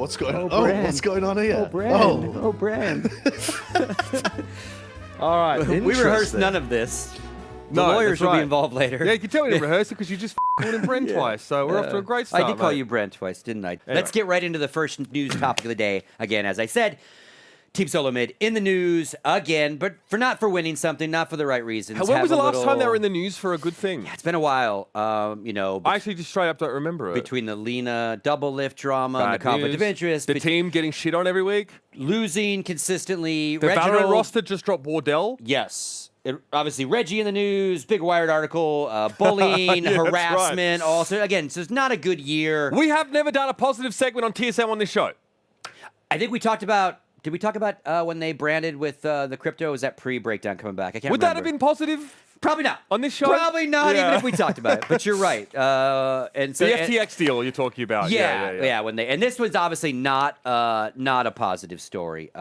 what's going on? Brand. What's going on here? Oh, brand. Oh, brand. All right. We rehearsed none of this. The lawyers will be involved later. Yeah, you can tell we didn't rehearse it because you just called him Brent twice. So we're off to a great start. I did call mate. you Brent twice, didn't I? Anyway. Let's get right into the first news topic of the day. Again, as I said, Team Solo Mid in the news again, but not for winning something, not for the right reasons. When was the last time they were in the news for a good thing? Yeah, it's been a while. I actually just straight up don't remember it. Between the Lena double lift drama and the Bad conflict news. of interest, The team getting shit on every week. losing consistently. The VALORANT roster just dropped Wardell. Yes. Obviously, Reggie in the news, big Wired article, bullying, Yeah, that's harassment. right. Also, again, so it's not a good year. We have never done a positive segment on TSM on this show. I think we talked about. Did we talk about when they branded with the crypto? Was that pre-breakdown coming back? I can't Would remember. that have been positive? Probably not On this show? Probably not, Yeah. even if we talked about it. But you're right. And so The FTX deal you're talking about. yeah. When they this was obviously not a positive story.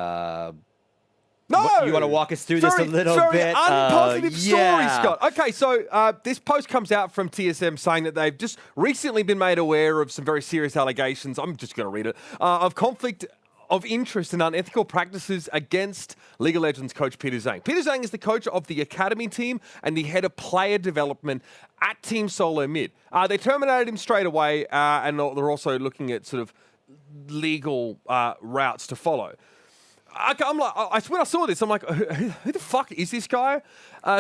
No! You want to walk us through this a little very bit? Unpositive story, yeah. Scott. Okay, so this post comes out from TSM saying that they've just recently been made aware of some very serious allegations. I'm just going to read it of conflict of interest and unethical practices against League of Legends coach Peter Zhang. Peter Zhang is the coach of the academy team and the head of player development at Team Solo Mid. They terminated him straight away, and they're also looking at sort of legal routes to follow. I'm like, when I saw this, I'm like, who the fuck is this guy?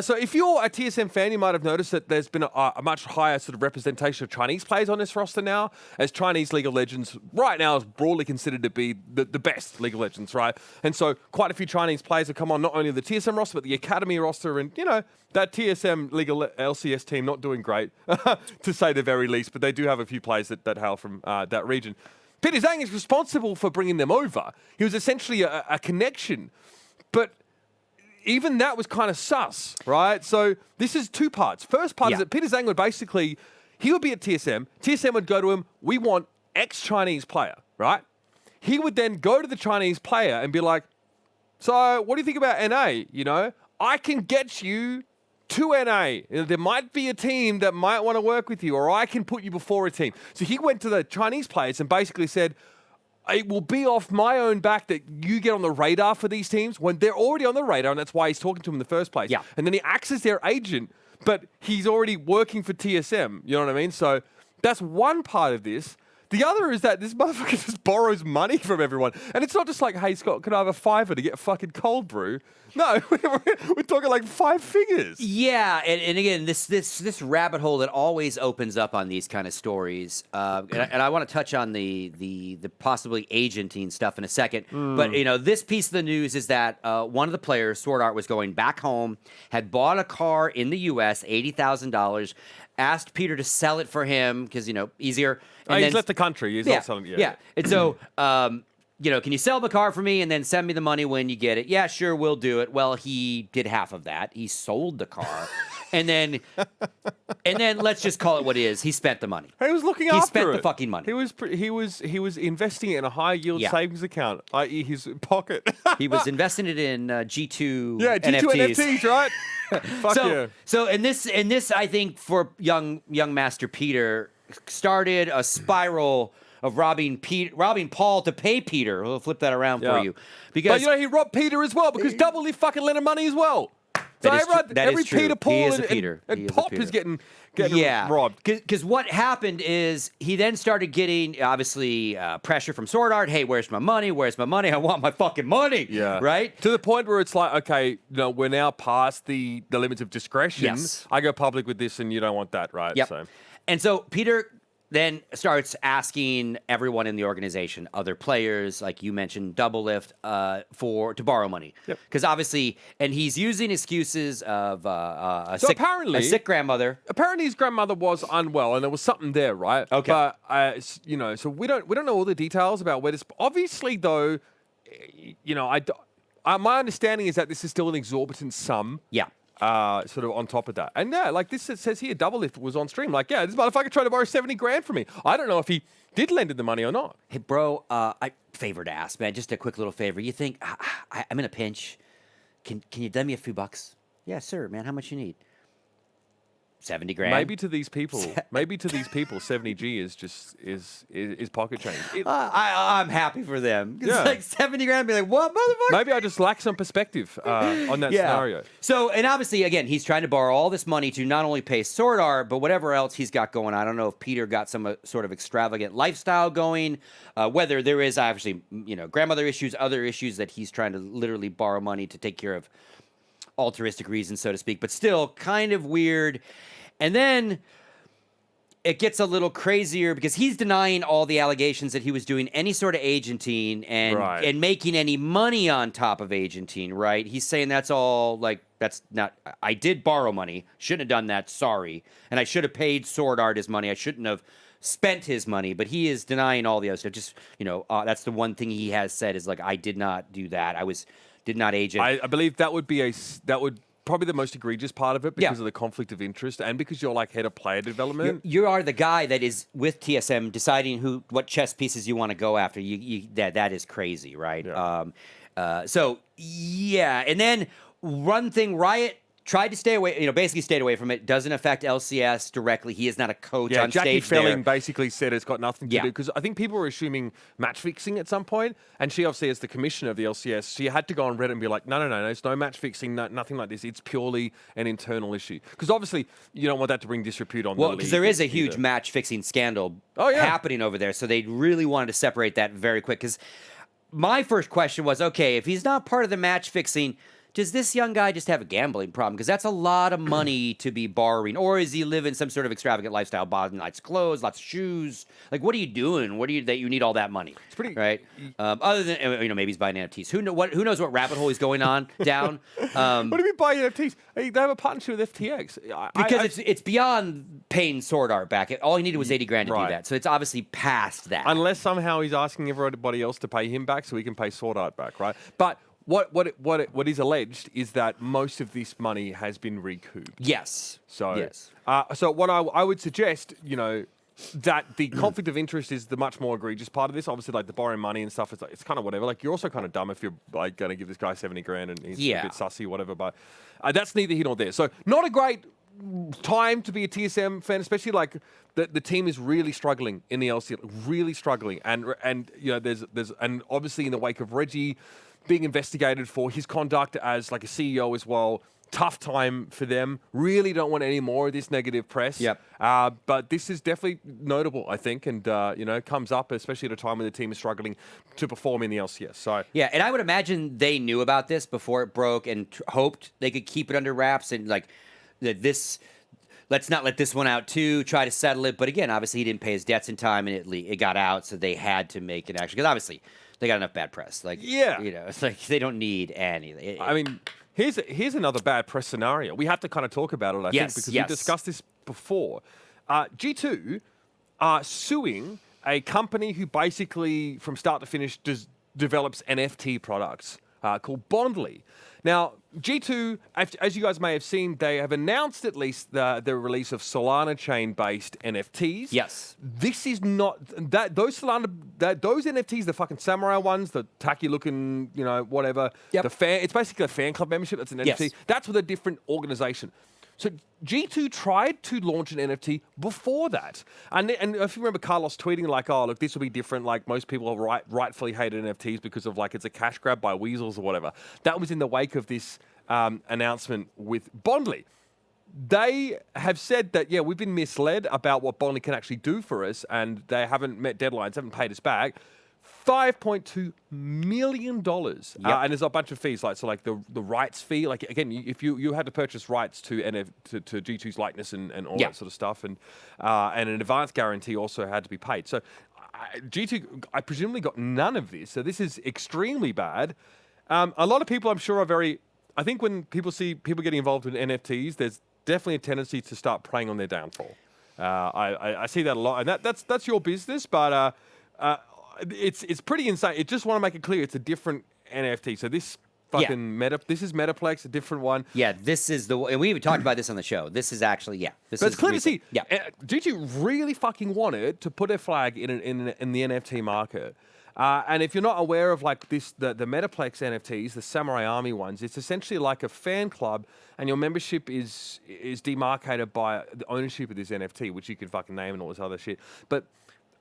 So if you're a TSM fan, you might have noticed that there's been a much higher sort of representation of Chinese players on this roster now, as Chinese League of Legends right now is broadly considered to be the best League of Legends, right? And so quite a few Chinese players have come on not only the TSM roster, but the academy roster, and, you know, that TSM League of LCS team not doing great, to say the very least, but they do have a few players that hail from that region. Peter Zhang is responsible for bringing them over. He was essentially a connection, but even that was kind of sus, right? So this is two parts. First part is that Peter Zhang would basically, he would be at TSM. TSM would go to him, we want ex-Chinese player, right? He would then go to the Chinese player and be like, so what do you think about NA? You know, I can get you to NA. There might be a team that might want to work with you, or I can put you before a team. So he went to the Chinese players and basically said, it will be off my own back that you get on the radar for these teams when they're already on the radar, and that's why he's talking to them in the first place. Yeah. And then he acts as their agent, but he's already working for TSM. You know what I mean? So that's one part of this. The other is that this motherfucker just borrows money from everyone. And it's not just like, hey, Scott, can I have a $5 to get a fucking cold brew? No, we're talking like 5 figures. Yeah, and again, this rabbit hole that always opens up on these kind of stories, and I want to touch on the possibly agenting stuff in a second. But you know, this piece of the news is that one of the players, Sword Art, was going back home, had bought a car in the U.S., $80,000, asked Peter to sell it for him because, you know, easier. And he's left the country. He's not selling it. Yeah, and so. You know, can you sell the car for me and then send me the money when you get it? Yeah, sure, we'll do it. Well, he did half of that. He sold the car. and then let's just call it what it is. He spent the money. He was looking after it. He spent the fucking money. He was investing it in a high yield savings account, i.e. his pocket. He was investing it in G2 G2 NFTs, right? Fuck yeah. So and this I think for young Master Peter started a spiral of robbing Paul to pay Peter. We'll flip that around for you. But you know, he robbed Peter as well because Double Lift fucking lent him money as well. So every true. Peter, Paul, and Pop is getting robbed. Because what happened is he then started getting, obviously, pressure from Sword Art. Hey, where's my money? Where's my money? I want my fucking money. Yeah. Right? To the point where it's like, okay, you know, we're now past the limits of discretion. Yes. I go public with this and you don't want that, right? Yep. So. And so Peter then starts asking everyone in the organization, other players, like you mentioned, Double Lift, to borrow money. Because obviously, and he's using excuses of a sick grandmother. Apparently, his grandmother was unwell, and there was something there, right? Okay. But you know, so we don't know all the details about where this. Obviously, though, you know, my understanding is that this is still an exorbitant sum. Yeah. Sort of on top of that. And yeah, like this says here, Double Lift was on stream. Like, yeah, this motherfucker tried to borrow 70 grand from me. I don't know if he did lend him the money or not. Hey, bro, favor to ask, man. Just a quick little favor. You think, I'm in a pinch. Can you lend me a few bucks? Yeah, sir, man. How much you need? 70 grand. Maybe to these people, 70G is pocket change. I'm happy for them. It's Yeah. like 70 grand. Be like, what, motherfucker? Maybe I just lack some perspective on that scenario. So, and obviously, again, he's trying to borrow all this money to not only pay Sword Art, but whatever else he's got going on. I don't know if Peter got some sort of extravagant lifestyle going, whether there is obviously, grandmother issues, other issues that he's trying to literally borrow money to take care of altruistic reasons, so to speak, but still kind of weird. And then it gets a little crazier because he's denying all the allegations that he was doing any sort of agenting and making any money on top of agenting, right? He's saying that's all, like, that's not, I did borrow money, shouldn't have done that, sorry. And I should have paid Sword Art his money, I shouldn't have spent his money, but he is denying all the other stuff. Just, that's the one thing he has said is, like, I did not do that. Did not agent. I believe that would probably the most egregious part of it because of the conflict of interest and because you're like head of player development. You are the guy that is with TSM deciding what chess pieces you want to go after. That is crazy, right? Yeah. And then one thing, Riot tried to stay away, basically stayed away from it. Doesn't affect LCS directly. He is not a coach on Jackie stage Felling there. basically said it's got nothing to do because I think people were assuming match fixing at some point, and she obviously, as the commissioner of the LCS, she had to go on Reddit and be like, no, it's no match fixing, nothing like this. It's purely an internal issue because obviously you don't want that to bring disrepute on. Well, because there is a huge match fixing scandal happening over there, so they really wanted to separate that very quick. Because my first question was, okay, if he's not part of the match fixing, does this young guy just have a gambling problem? Because that's a lot of money to be borrowing. Or is he living some sort of extravagant lifestyle, buying lots of clothes, lots of shoes? Like, what are you doing? That you need all that money? It's pretty right. Other than maybe he's buying NFTs. Who knows what rabbit hole he's going on down? What do you mean buying NFTs? They have a partnership with FTX. Because it's beyond paying Sword Art back. All he needed was 80 grand to do that. So it's obviously past that. Unless somehow he's asking everybody else to pay him back so he can pay Sword Art back, right? But what is alleged is that most of this money has been recouped. Yes. So what I would suggest, that the conflict of interest is the much more egregious part of this. Obviously, like the borrowing money and stuff, it's kind of whatever. Like you're also kind of dumb if you're like going to give this guy 70 grand and he's a bit sussy, whatever. But that's neither here nor there. So not a great time to be a TSM fan, especially like the team is really struggling in the LCS, really struggling, and there's and obviously in the wake of Reggie being investigated for his conduct as like a CEO as well. Tough time for them. Really don't want any more of this negative press. Yep. But this is definitely notable, I think, and comes up especially at a time when the team is struggling to perform in the LCS. So yeah, and I would imagine they knew about this before it broke and hoped they could keep it under wraps and like this. Let's not let this one out too. Try to settle it, but again, obviously he didn't pay his debts in time, and it got out, so they had to make an action because obviously they got enough bad press. Like it's like they don't need any. I mean. Here's another bad press scenario. We have to kind of talk about it, I think, because we discussed this before. G2 are suing a company who basically, from start to finish, develops NFT products called Bondly. Now, G2, as you guys may have seen, they have announced at least the release of Solana chain-based NFTs. Yes. This is not that those NFTs, the fucking samurai ones, the tacky-looking, whatever. Yep. It's basically a fan club membership. That's an NFT. Yes. That's with a different organization. So G2 tried to launch an NFT before that. And if you remember Carlos tweeting like, oh, look, this will be different. Like most people rightfully hated NFTs because of like it's a cash grab by weasels or whatever. That was in the wake of this announcement with Bondly. They have said that, we've been misled about what Bondly can actually do for us, and they haven't met deadlines, haven't paid us back. $5.2 million. And there's a bunch of fees, like the rights fee. Like again, if you had to purchase rights to G2's likeness and all that sort of stuff, and an advance guarantee also had to be paid. So G2, I presumably got none of this. So this is extremely bad. A lot of people, I'm sure, are very. I think when people see people getting involved in NFTs, there's definitely a tendency to start preying on their downfall. I see that a lot, and that's your business, but. It's pretty insane. I just want to make it clear it's a different NFT. So this fucking this is Metaplex, a different one. Yeah, this is and we even talked about this on the show. This is actually But it's clear to see. Yeah, G2 really fucking wanted to put a flag in the NFT market, And if you're not aware of like the Metaplex NFTs, the Samurai Army ones, it's essentially like a fan club, and your membership is demarcated by the ownership of this NFT, which you can fucking name and all this other shit. But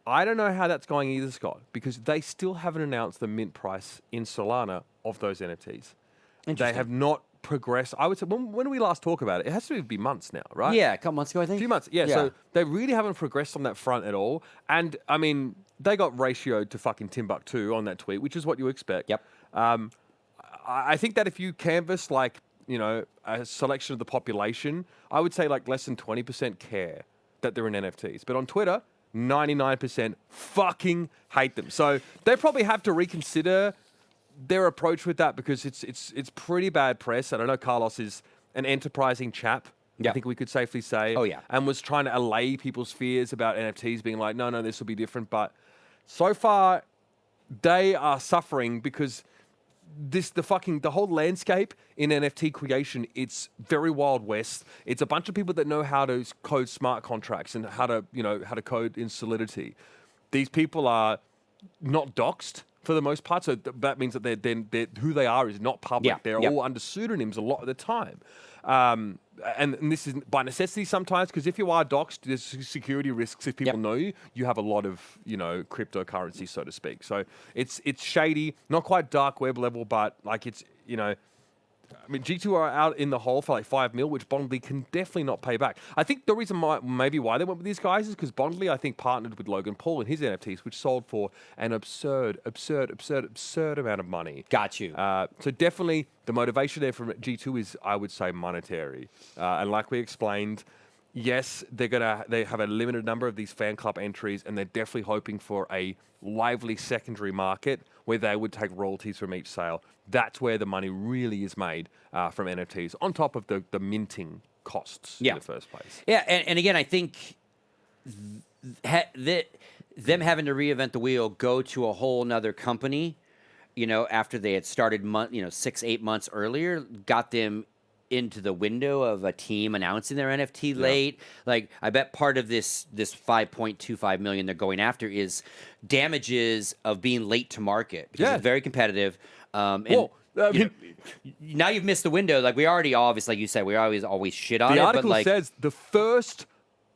I don't know how that's going either, Scott, because they still haven't announced the mint price in Solana of those NFTs. They have not progressed. I would say, when did we last talk about it? It has to be months now, right? Yeah, a couple months ago, I think. A few months, yeah. So they really haven't progressed on that front at all. And, I mean, they got ratioed to fucking Timbuktu on that tweet, which is what you expect. Yep. I think that if you canvass, like, you know, a selection of the population, I would say, like, less than 20% care that they're in NFTs. But on Twitter, 99% fucking hate them. So they probably have to reconsider their approach with that, because it's pretty bad press. And I know Carlos is an enterprising chap. I think we could safely say. Oh, yeah. And was trying to allay people's fears about NFTs being like, no, this will be different. But so far, they are suffering because the whole landscape in NFT creation, it's very Wild West. It's a bunch of people that know how to code smart contracts and how to code in Solidity. These people are not doxed for the most part, so that means that they're who they are is not public. They're all under pseudonyms a lot of the time. And this is by necessity sometimes, because if you are doxed, there's security risks. If people know you, you have a lot of, cryptocurrency, so to speak. So it's shady, not quite dark web level, but like it's, I mean, G2 are out in the hole for like 5 mil, which Bondly can definitely not pay back. I think the reason maybe why they went with these guys is because Bondly, I think, partnered with Logan Paul in his NFTs, which sold for an absurd amount of money. Got you. So definitely the motivation there from G2 is, I would say, monetary. And like we explained, yes, they have a limited number of these fan club entries, and they're definitely hoping for a lively secondary market where they would take royalties from each sale. That's where the money really is made from NFTs, on top of the minting costs in the first place. Yeah, and again, I think them having to reinvent the wheel, go to a whole nother company, after they had started 6-8 months earlier, got them into the window of a team announcing their NFT late. Like, I bet part of this $5.25 million they're going after is damages of being late to market, because it's very competitive. Now you've missed the window. Like, we already, obviously, like you said, we always shit on it. The article but says the first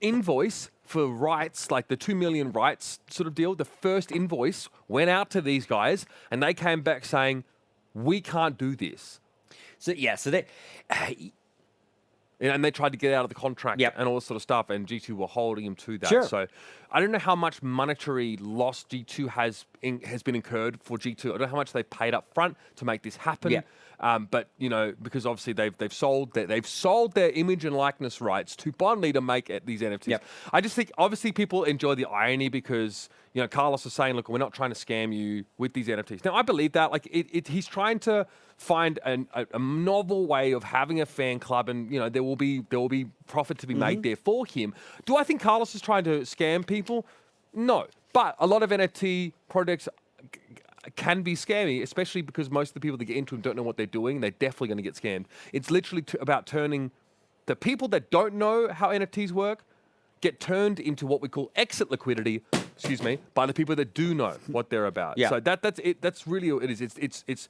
invoice for rights, like the 2 million rights sort of deal, the first invoice went out to these guys, and they came back saying, we can't do this. So they, and they tried to get out of the contract and all this sort of stuff, and G2 were holding him to that. Sure. So I don't know how much monetary loss G2 has been incurred for G2. I don't know how much they've paid up front to make this happen. Yeah. But because obviously they've sold their image and likeness rights to Bondly to make these NFTs. Yep. I just think obviously people enjoy the irony, because Carlos is saying, look, we're not trying to scam you with these NFTs. Now I believe that, like he's trying to find a novel way of having a fan club, and there will be profit to be made there for him. Do I think Carlos is trying to scam people? No, but a lot of NFT projects can be scammy, especially because most of the people that get into them don't know what they're doing. They're definitely going to get scammed. It's literally about turning the people that don't know how NFTs work get turned into what we call exit liquidity. Excuse me, by the people that do know what they're about. Yeah. So that's it. That's really what it is. It's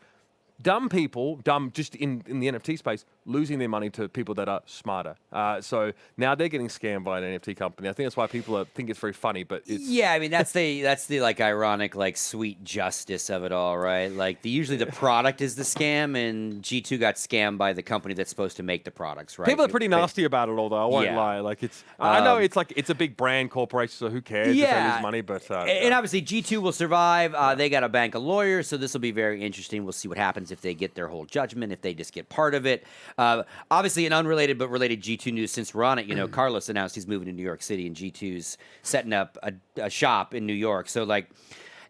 dumb people, just in the NFT space, losing their money to people that are smarter. So now they're getting scammed by an NFT company. I think that's why people think it's very funny, but it's... Yeah, I mean, that's the like ironic, like sweet justice of it all, right? Like usually the product is the scam, and G2 got scammed by the company that's supposed to make the products, right? People are pretty nasty about it all, though. I won't lie. Like I know it's a big brand corporation, so who cares if they lose money? But and obviously G2 will survive. They got a bank of lawyers, so this will be very interesting. We'll see what happens if they get their whole judgment, if they just get part of it. Obviously, an unrelated but related G2 news, since we're on it, Carlos announced he's moving to New York City, and G2's setting up a shop in New York. So, like,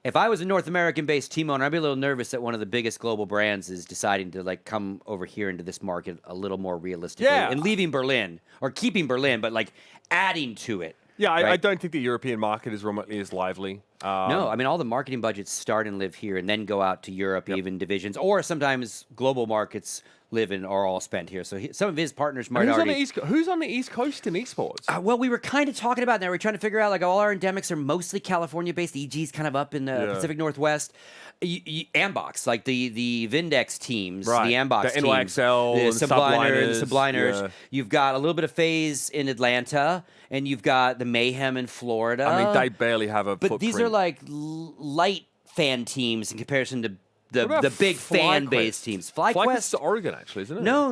if I was a North American-based team owner, I'd be a little nervous that one of the biggest global brands is deciding to, like, come over here into this market a little more realistically and leaving Berlin, or keeping Berlin, but, like, adding to it. Yeah, right? I don't think the European market is remotely as lively. No, I mean, all the marketing budgets start and live here and then go out to Europe, even divisions, or sometimes global markets live and are all spent here. So some of his partners might Who's already. who's on the East Coast in esports? Well, we were kind of talking about that. We're trying to figure out, like, all our endemics are mostly California-based. EG's kind of up in the Pacific Northwest. Ambox, like the Vindex teams, the Ambox the teams, NYXL, the Subliners. Yeah. You've got a little bit of FaZe in Atlanta, and you've got the Mayhem in Florida. I mean, they barely have a But footprint. these are like light fan teams in comparison to the big fan base teams. FlyQuest is Oregon, actually, isn't it? No.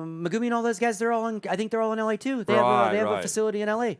Magumi and all those guys, I think they're all in LA too. They have a facility in LA.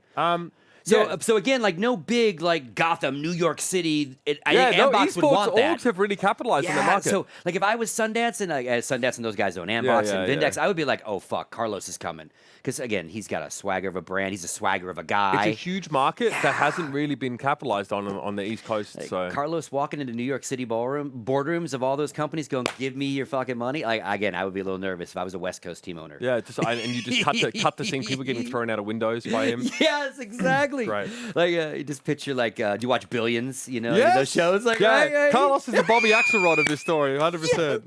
So again, like, no big, like, Gotham, New York City. I think Ambox would want that. Orgs have really capitalized on the market. So, like, if I was Sundance and those guys own Ambox and Vindex, I would be like, oh fuck, Carlos is coming. Because again, he's got a swagger of a brand. He's a swagger of a guy. It's a huge market that hasn't really been capitalized on the East Coast. Like, so Carlos walking into New York City boardrooms of all those companies, going, "Give me your fucking money." Like, again, I would be a little nervous if I was a West Coast team owner. Yeah, and you just cut the scene, people getting thrown out of windows by him. Yes, exactly. Right. Like, you just picture, like, do you watch Billions? You know, those shows. Like, Carlos is the Bobby Axelrod of this story, 100%.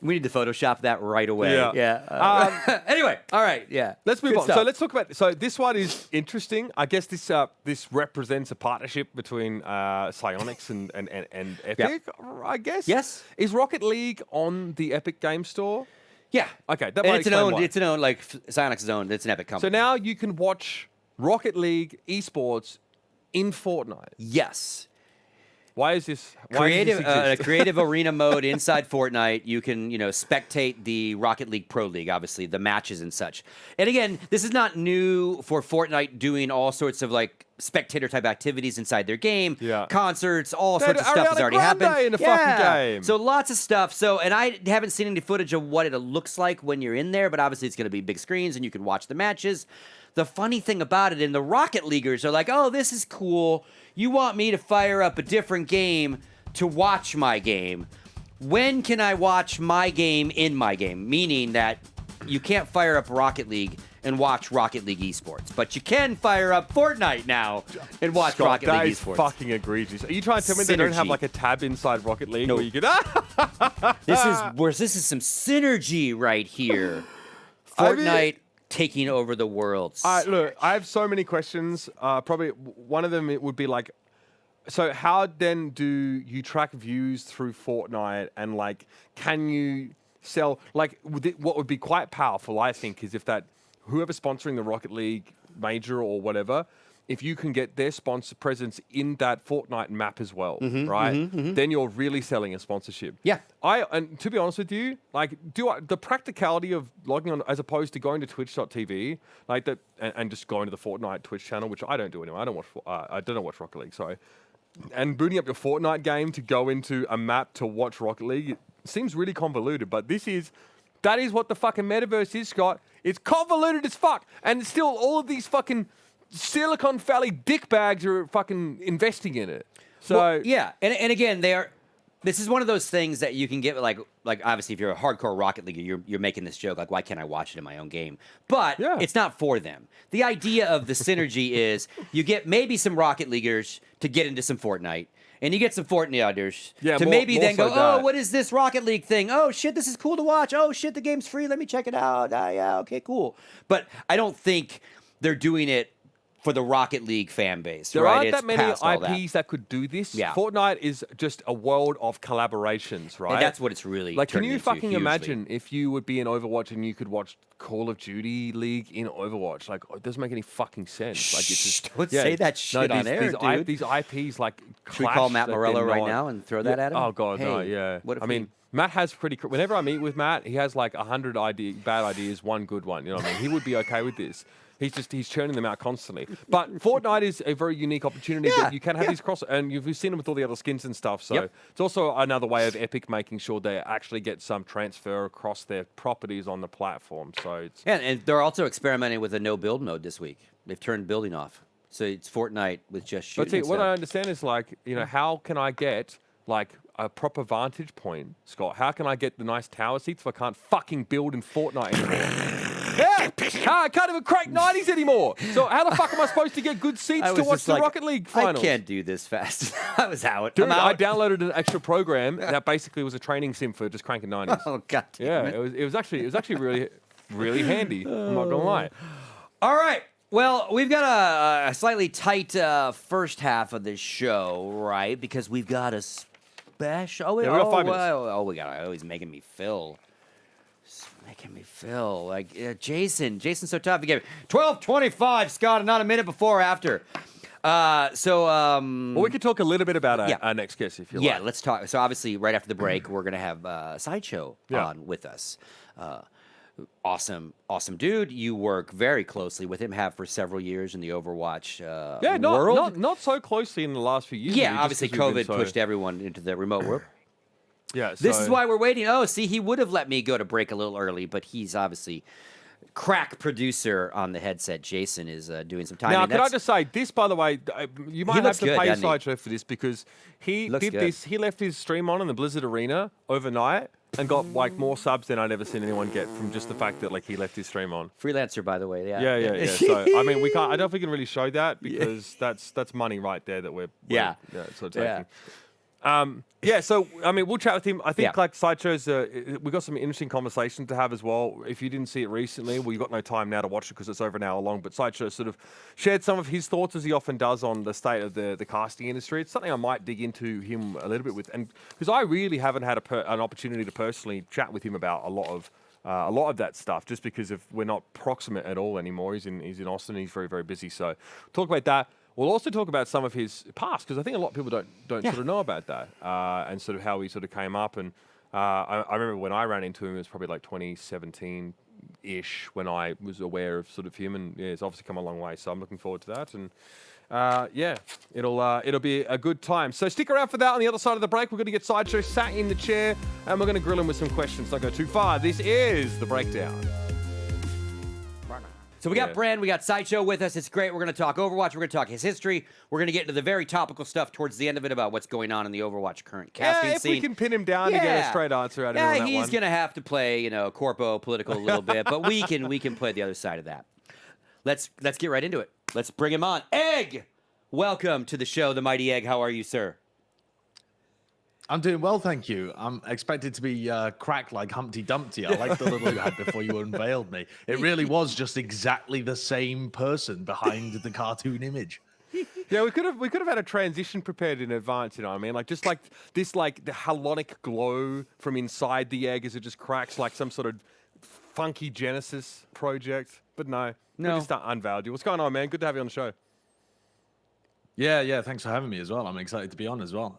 We need to Photoshop that right away. Yeah. Anyway, all right. Yeah. Let's move Good on. stuff. So let's talk about. So this one is interesting. I guess this represents a partnership between Psyonix and Epic. I guess. Yes. Is Rocket League on the Epic Game Store? Yeah. Okay. That And might it's explain why. it's an own, like, Psyonix is owned. It's an Epic company. So now you can watch Rocket League esports in Fortnite. Yes. Why is this? A creative arena mode inside Fortnite. You can, spectate the Rocket League Pro League, obviously, the matches and such. And again, this is not new for Fortnite doing all sorts of, like, spectator type activities inside their game. Yeah. Concerts, all They sorts of had stuff has Ariana already Grande happened. in the fucking game. So lots of stuff. So, and I haven't seen any footage of what it looks like when you're in there, but obviously it's going to be big screens and you can watch the matches. The funny thing about it, and the Rocket Leaguers are like, oh, this is cool. You want me to fire up a different game to watch my game. When can I watch my game in my game? Meaning that you can't fire up Rocket League and watch Rocket League Esports, but you can fire up Fortnite now and watch Scott, Rocket League that is Esports. fucking egregious. Are you trying to tell me they don't have, Synergy. like, a tab inside Rocket League Nope. where you can? This is some synergy right here. Fortnite taking over the world. Look, I have so many questions. Probably one of them it would be like, so how then do you track views through Fortnite, and, like, can you sell, like, what would be quite powerful, I think, is if that whoever's sponsoring the Rocket League major or whatever, if you can get their sponsor presence in that Fortnite map as well, right? Then you're really selling a sponsorship. Yeah. And to be honest with you, like, the practicality of logging on as opposed to going to twitch.tv, like that, and just going to the Fortnite Twitch channel, which I don't do anymore. I don't watch Rocket League, sorry. And booting up your Fortnite game to go into a map to watch Rocket League, it seems really convoluted, but that is what the fucking metaverse is, Scott. It's convoluted as fuck. And still all of these fucking Silicon Valley dickbags are fucking investing in it. So Well, yeah, and again, this is one of those things that you can get, like obviously if you're a hardcore Rocket League, you're making this joke like, why can't I watch it in my own game? But it's not for them. The idea of the synergy is you get maybe some Rocket Leaguers to get into some Fortnite. And you get some Fortniteers to maybe then go, oh, what is this Rocket League thing? Oh, shit, this is cool to watch. Oh, shit, the game's free. Let me check it out. Yeah, okay, cool. But I don't think they're doing it for the Rocket League fan base. There right? aren't It's that many past all IPs that could do this. Yeah. Fortnite is just a world of collaborations, right? And that's what it's really like. Can turned you into fucking hugely. imagine if you would be in Overwatch and you could watch Call of Duty League in Overwatch? Like, it doesn't make any fucking sense. Like, it's just Don't say that shit on air, dude. These IPs like. Should we call Matt Morello right now and throw that at him? Oh god, hey, no, yeah. What if I mean, Matt has pretty. Whenever I meet with Matt, he has like 100 bad ideas, one good one. You know what I mean? He would be okay with this. He's churning them out constantly. But Fortnite is a very unique opportunity that you can have these cross, and you've seen them with all the other skins and stuff. So it's also another way of Epic making sure they actually get some transfer across their properties on the platform. So it's and they're also experimenting with a no build mode this week. They've turned building off, so it's Fortnite with just shooting. But see, what I understand is like, how can I get like a proper vantage point, Scott? How can I get the nice tower seats if I can't fucking build in Fortnite anymore? Yeah, I can't even crack 90s anymore. So how the fuck am I supposed to get good seats to watch the Rocket League finals? I can't do this fast. I was out. Dude, I'm out. I downloaded an extra program that basically was a training sim for just cranking 90s. Oh god. Yeah, it was actually really handy. I'm not gonna lie. All right. Well, we've got a slightly tight first half of this show, right? Because we've got a special. Yeah, we got 5 minutes. We got. Oh, he's making me fill. He's making me fill. Like Jason's so tough. He gave 12:25, Scott, and not a minute before or after. Well, we could talk a little bit about our next guest if you like. Yeah, let's talk. So obviously, right after the break, we're gonna have Sideshow on with us. Awesome dude. You work very closely with him, have for several years in the Overwatch world. Not so closely in the last few years. Yeah, really, obviously COVID pushed everyone into the remote world. Yeah, This is why we're waiting. Oh, see, he would have let me go to break a little early, but he's obviously crack producer on the headset. Jason is doing some time. Now, can I just say this, by the way, you might have to pay Sideshow for this because he did this. He left his stream on in the Blizzard Arena overnight and got like more subs than I'd ever seen anyone get from just the fact that like he left his stream on. Freelancer, by the way. Yeah. So I mean, we can't. I don't think we can really show that because that's money right there that we're sort of taking. So I mean, we'll chat with him. I think like Sideshow's, we got some interesting conversation to have as well. If you didn't see it recently, well, you've got no time now to watch it because it's over an hour long. But Sideshow sort of shared some of his thoughts as he often does on the state of the casting industry. It's something I might dig into him a little bit with, and because I really haven't had an opportunity to personally chat with him about a lot of that stuff, just because we're not proximate at all anymore. He's in Austin. He's very, very busy. So talk about that. We'll also talk about some of his past, because I think a lot of people don't sort of know about that, and sort of how he sort of came up. And I remember when I ran into him, it was probably like 2017-ish when I was aware of sort of him, and it's obviously come a long way. So I'm looking forward to that, and it'll be a good time. So stick around for that. On the other side of the break, we're going to get Sideshow sat in the chair, and we're going to grill him with some questions. Don't go too far. This is the Breakdown. So we got Brand, we got Sideshow with us. It's great. We're going to talk Overwatch. We're going to talk his history. We're going to get into the very topical stuff towards the end of it about what's going on in the Overwatch current casting scene. If we can pin him down to get a straight answer out of him on that he's going to have to play, corpo political a little bit, but we can play the other side of that. Let's get right into it. Let's bring him on. Egg, welcome to the show, the Mighty Egg. How are you, sir? I'm doing well, thank you. I'm expected to be cracked like Humpty Dumpty. I like the little you had before you unveiled me. It really was just exactly the same person behind the cartoon image. Yeah, we could have had a transition prepared in advance. You know what I mean? Like just like this, like the halonic glow from inside the egg as it just cracks, like some sort of funky Genesis project. But no, we just unveiled you. What's going on, man? Good to have you on the show. Yeah. Thanks for having me as well. I'm excited to be on as well.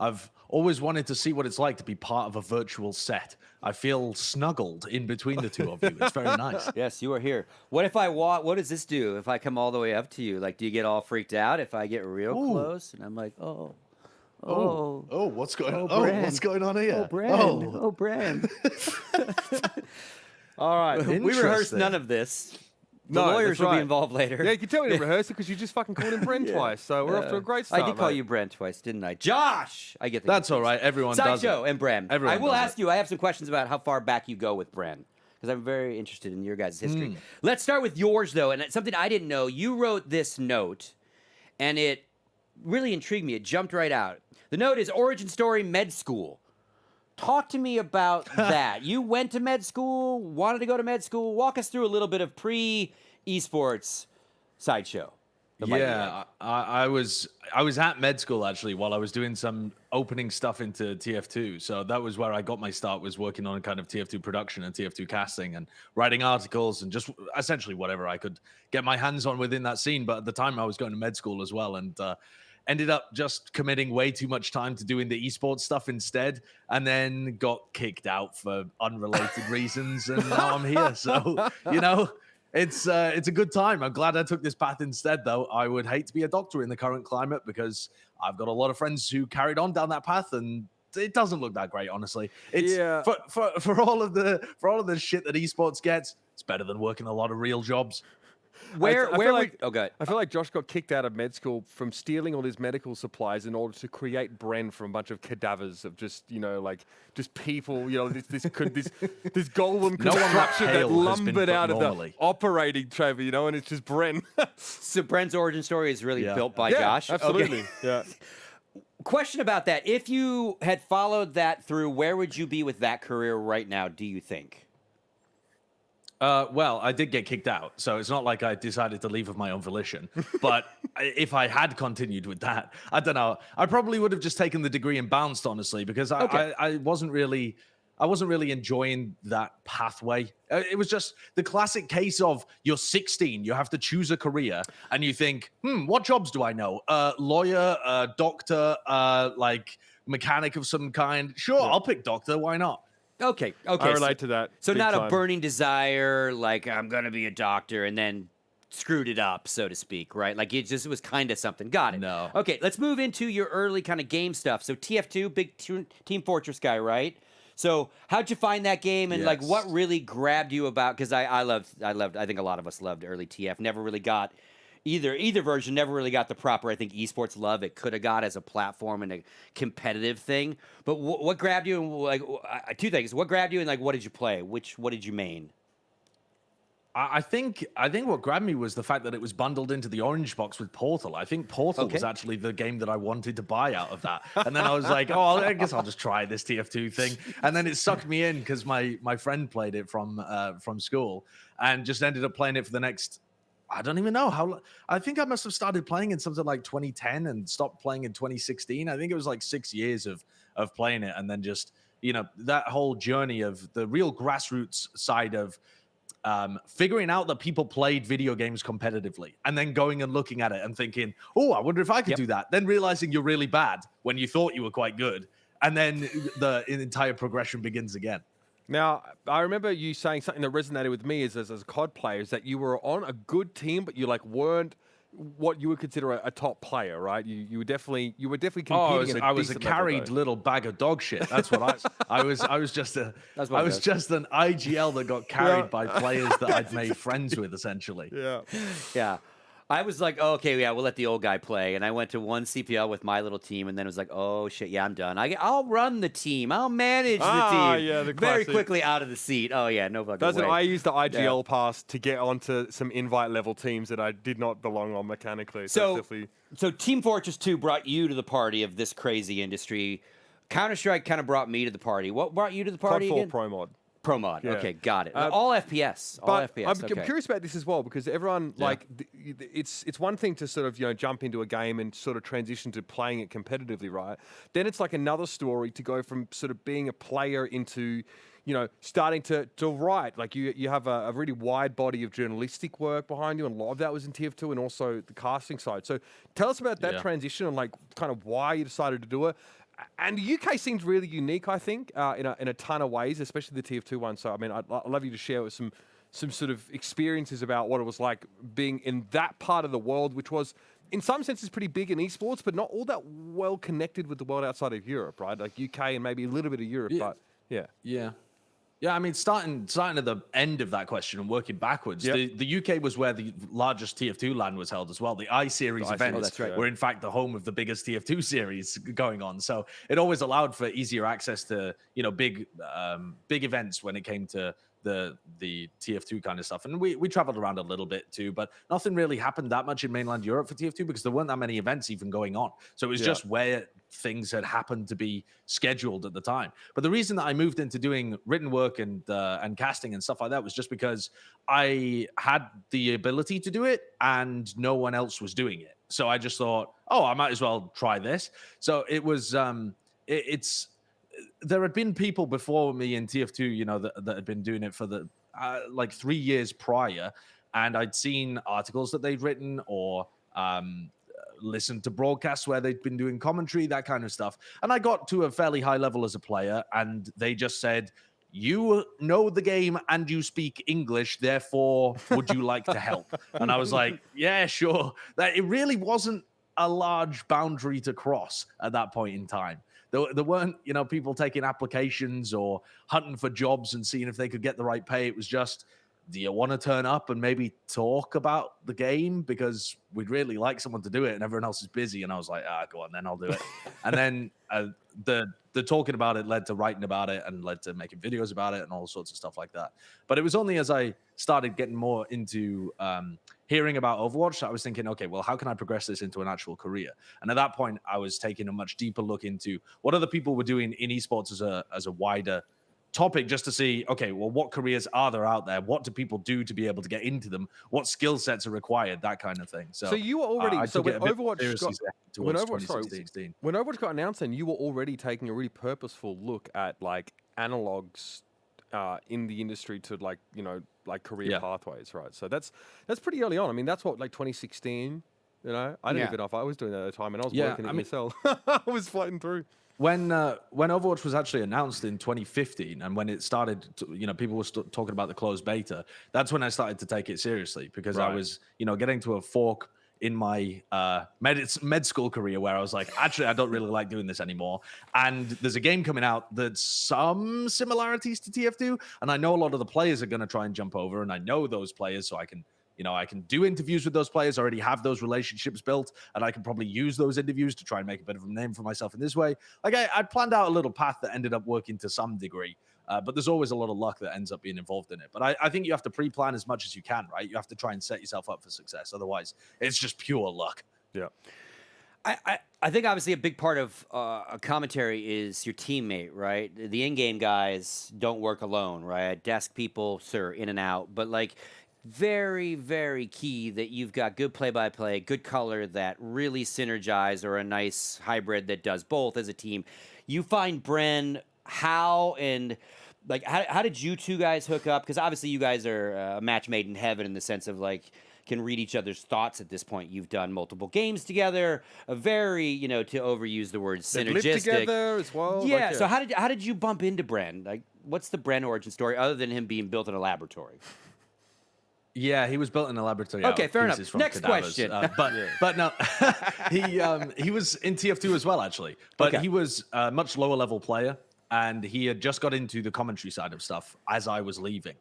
I've always wanted to see what it's like to be part of a virtual set. I feel snuggled in between the two of you. It's very nice. Yes, you are here. What if what does this do if I come all the way up to you? Like, do you get all freaked out if I get real close? And I'm like, what's going on? Brand. What's going on here? Brand. All right. We rehearsed none of this. The lawyers will be involved later. Yeah, you can tell we didn't rehearse it because you just fucking called him Brent twice. So we're off to a great start. I did call you Brent twice, didn't I? Josh! I get That's all right. Everyone does it. Sideshow and Bram. Everyone I will ask you, I have some questions about how far back you go with Bram, because I'm very interested in your guys' history. Let's start with yours, though, and it's something I didn't know. You wrote this note, and it really intrigued me. It jumped right out. The note is origin story med school. Talk to me about that. You went to med school, wanted to go to med school. Walk us through a little bit of Esports Sideshow. Yeah, I was at med school actually while I was doing some opening stuff into TF2. So that was where I got my start, was working on kind of TF2 production and TF2 casting and writing articles and just essentially whatever I could get my hands on within that scene. But at the time I was going to med school as well, and ended up just committing way too much time to doing the esports stuff instead, and then got kicked out for unrelated reasons. And now I'm here. So, it's a good time. I'm glad I took this path instead, though. I would hate to be a doctor in the current climate because I've got a lot of friends who carried on down that path, and it doesn't look that great, honestly. It's for all of the shit that esports gets, it's better than working a lot of real jobs. Where I feel like, oh, good. I feel like Josh got kicked out of med school from stealing all his medical supplies in order to create Bren from a bunch of cadavers of just, like just people, this golem construction that lumbered out of the operating chamber, and it's just Bren. So Bren's origin story is really built by Josh. Absolutely. Okay. Yeah. Question about that. If you had followed that through, where would you be with that career right now, do you think? Well, I did get kicked out, so it's not like I decided to leave of my own volition. But if I had continued with that, I don't know. I probably would have just taken the degree and bounced, honestly, because I wasn't really enjoying that pathway. It was just the classic case of you're 16, you have to choose a career, and you think, what jobs do I know? Lawyer, doctor, like mechanic of some kind. Sure, I'll pick doctor. Why not? Okay. I relate to that. So not time. A burning desire, like I'm going to be a doctor and then screwed it up, so to speak, right? Like it was kind of something. Got it. No. Okay, let's move into your early kind of game stuff. So TF2, big Team Fortress guy, right? So how'd you find that game and like what really grabbed you about? Because I think a lot of us loved early TF. Never really got either version. Never really got the proper, I think, esports love it could have got as a platform and a competitive thing. But what grabbed you? And like two things. What grabbed you and like what did you play? What did you main? I think what grabbed me was the fact that it was bundled into the orange box with Portal. I think Portal was actually the game that I wanted to buy out of that. And then I was like, oh, I guess I'll just try this TF2 thing. And then it sucked me in because my friend played it from school and just ended up playing it for the next, I don't even know how. I think I must have started playing in something like 2010 and stopped playing in 2016. I think it was like 6 years of playing it. And then just, that whole journey of the real grassroots side of figuring out that people played video games competitively and then going and looking at it and thinking, oh, I wonder if I could do that. Then realizing you're really bad when you thought you were quite good. And then the entire progression begins again. Now, I remember you saying something that resonated with me as a COD player is that you were on a good team, but you weren't what you would consider a top player, right? You were definitely competing. I was a carried little bag of dog shit. That's what I was. I was just an IGL that got carried by players that I'd made friends with, essentially. Yeah. I was like, oh, okay, yeah, we'll let the old guy play. And I went to one CPL with my little team, and then it was like, oh, shit, yeah, I'm done. I'll run the team. I'll manage the team. Yeah, the very quickly out of the seat. Oh, yeah, no fucking way. I used the IGL pass to get onto some invite-level teams that I did not belong on mechanically. So Team Fortress 2 brought you to the party of this crazy industry. Counter-Strike kind of brought me to the party. What brought you to the party COD 4 again? Pro Mod. Pro Mod. Yeah. Okay, got it. All FPS. I'm curious about this as well because everyone it's one thing to sort of jump into a game and sort of transition to playing it competitively, right? Then it's like another story to go from sort of being a player into starting to write. Like you have a really wide body of journalistic work behind you, and a lot of that was in TF2 and also the casting side. So tell us about that transition and like kind of why you decided to do it. And the UK seems really unique, I think, in a ton of ways, especially the TF2 one. So, I mean, I'd love you to share with some sort of experiences about what it was like being in that part of the world, which was, in some senses, pretty big in esports, but not all that well connected with the world outside of Europe, right? Like UK and maybe a little bit of Europe, but yeah. Yeah, I mean, starting at the end of that question and working backwards, the UK was where the largest TF2 LAN was held as well. The I-Series events were, in fact, the home of the biggest TF2 series going on. So it always allowed for easier access to, big events when it came to the TF2 kind of stuff. And we traveled around a little bit too, but nothing really happened that much in mainland Europe for TF2 because there weren't that many events even going on. So it was just where things had happened to be scheduled at the time. But the reason that I moved into doing written work and casting and stuff like that was just because I had the ability to do it and no one else was doing it. So I just thought, oh, I might as well try this. So it was, there had been people before me in TF2, that had been doing it for the like 3 years prior, and I'd seen articles that they'd written or listened to broadcasts where they'd been doing commentary, that kind of stuff. And I got to a fairly high level as a player, and they just said, you know the game and you speak English, therefore, would you like to help? And I was like, yeah, sure. That it really wasn't a large boundary to cross at that point in time. There weren't, people taking applications or hunting for jobs and seeing if they could get the right pay. It was just do you want to turn up and maybe talk about the game? Because we'd really like someone to do it and everyone else is busy. And I was like, go on, then I'll do it. And then the talking about it led to writing about it and led to making videos about it and all sorts of stuff like that. But it was only as I started getting more into hearing about Overwatch that I was thinking, okay, well, how can I progress this into an actual career? And at that point, I was taking a much deeper look into what other people were doing in esports as a wider topic, just to see, okay, well, what careers are there out there? What do people do to be able to get into them? What skill sets are required? That kind of thing. So you were already when Overwatch got announced, then you were already taking a really purposeful look at like analogs in the industry to like career pathways, right? So that's pretty early on. I mean, that's what, like 2016. I didn't even know if I was doing that at the time, and I was working at ESL. I was floating through. When Overwatch was actually announced in 2015, and when it started, people were talking about the closed beta, that's when I started to take it seriously, because I was, getting to a fork in my med school career where I was like, actually, I don't really like doing this anymore. And there's a game coming out that's some similarities to TF2, and I know a lot of the players are going to try and jump over, and I know those players, so I can do interviews with those players, already have those relationships built, and I can probably use those interviews to try and make a bit of a name for myself in this way. Like I planned out a little path that ended up working to some degree, but there's always a lot of luck that ends up being involved in it. But I think you have to pre-plan as much as you can, right? You have to try and set yourself up for success. Otherwise, it's just pure luck. Yeah. I think obviously a big part of a commentary is your teammate, right? The in-game guys don't work alone, right? Desk people, sir, in and out. But like, very, very key that you've got good play-by-play, good color that really synergize, or a nice hybrid that does both as a team. You find Bren, how did you two guys hook up? Because obviously you guys are a match made in heaven in the sense of like can read each other's thoughts at this point. You've done multiple games together, a very, to overuse the word synergistic. They've lived together as well. Yeah. So how did you bump into Bren? Like, what's the Bren origin story other than him being built in a laboratory? Yeah, he was built in a laboratory. Okay, fair enough. Next question. But no, he was in TF2 as well, actually. But he was a much lower level player, and he had just got into the commentary side of stuff as I was leaving.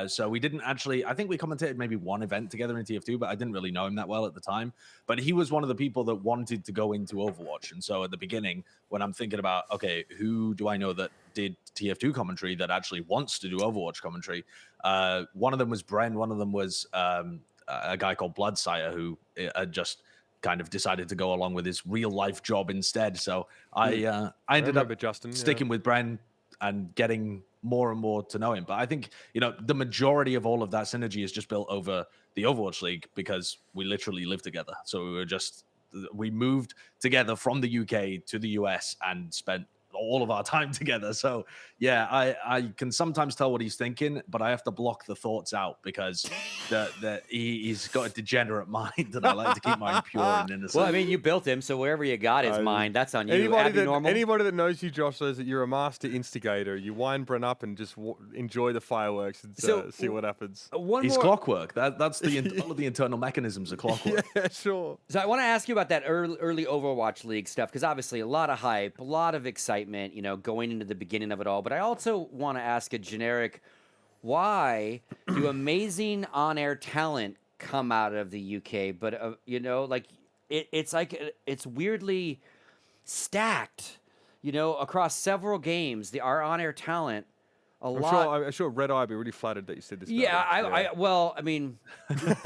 So we didn't actually, I think we commentated maybe one event together in TF2, but I didn't really know him that well at the time. But he was one of the people that wanted to go into Overwatch. And so at the beginning, when I'm thinking about, okay, who do I know that did TF2 commentary that actually wants to do Overwatch commentary? One of them was Bren. One of them was a guy called Bloodsire, who had just kind of decided to go along with his real life job instead. So I ended up sticking with Bren and getting more and more to know him. But I think, the majority of all of that synergy is just built over the Overwatch League, because we literally live together. So we moved together from the UK to the US and spent all of our time together. So yeah, I can sometimes tell what he's thinking, but I have to block the thoughts out, because he's got a degenerate mind, and I like to keep mine pure and innocent. Well, I mean, you built him, so wherever you got his mind, that's on you. Anybody that knows you, Josh, knows that you're a master instigator. You wind Bren up and just enjoy the fireworks and see what happens. He's clockwork. That's all of the internal mechanisms of clockwork. Yeah, sure. So I want to ask you about that early Overwatch League stuff, because obviously a lot of hype, a lot of excitement, going into the beginning of it all. But I also want to ask a generic, why do amazing on-air talent come out of the UK? But, it's weirdly stacked, across several games. Our on-air talent, I'm sure Red Eye would be really flattered that you said this. Well, I mean,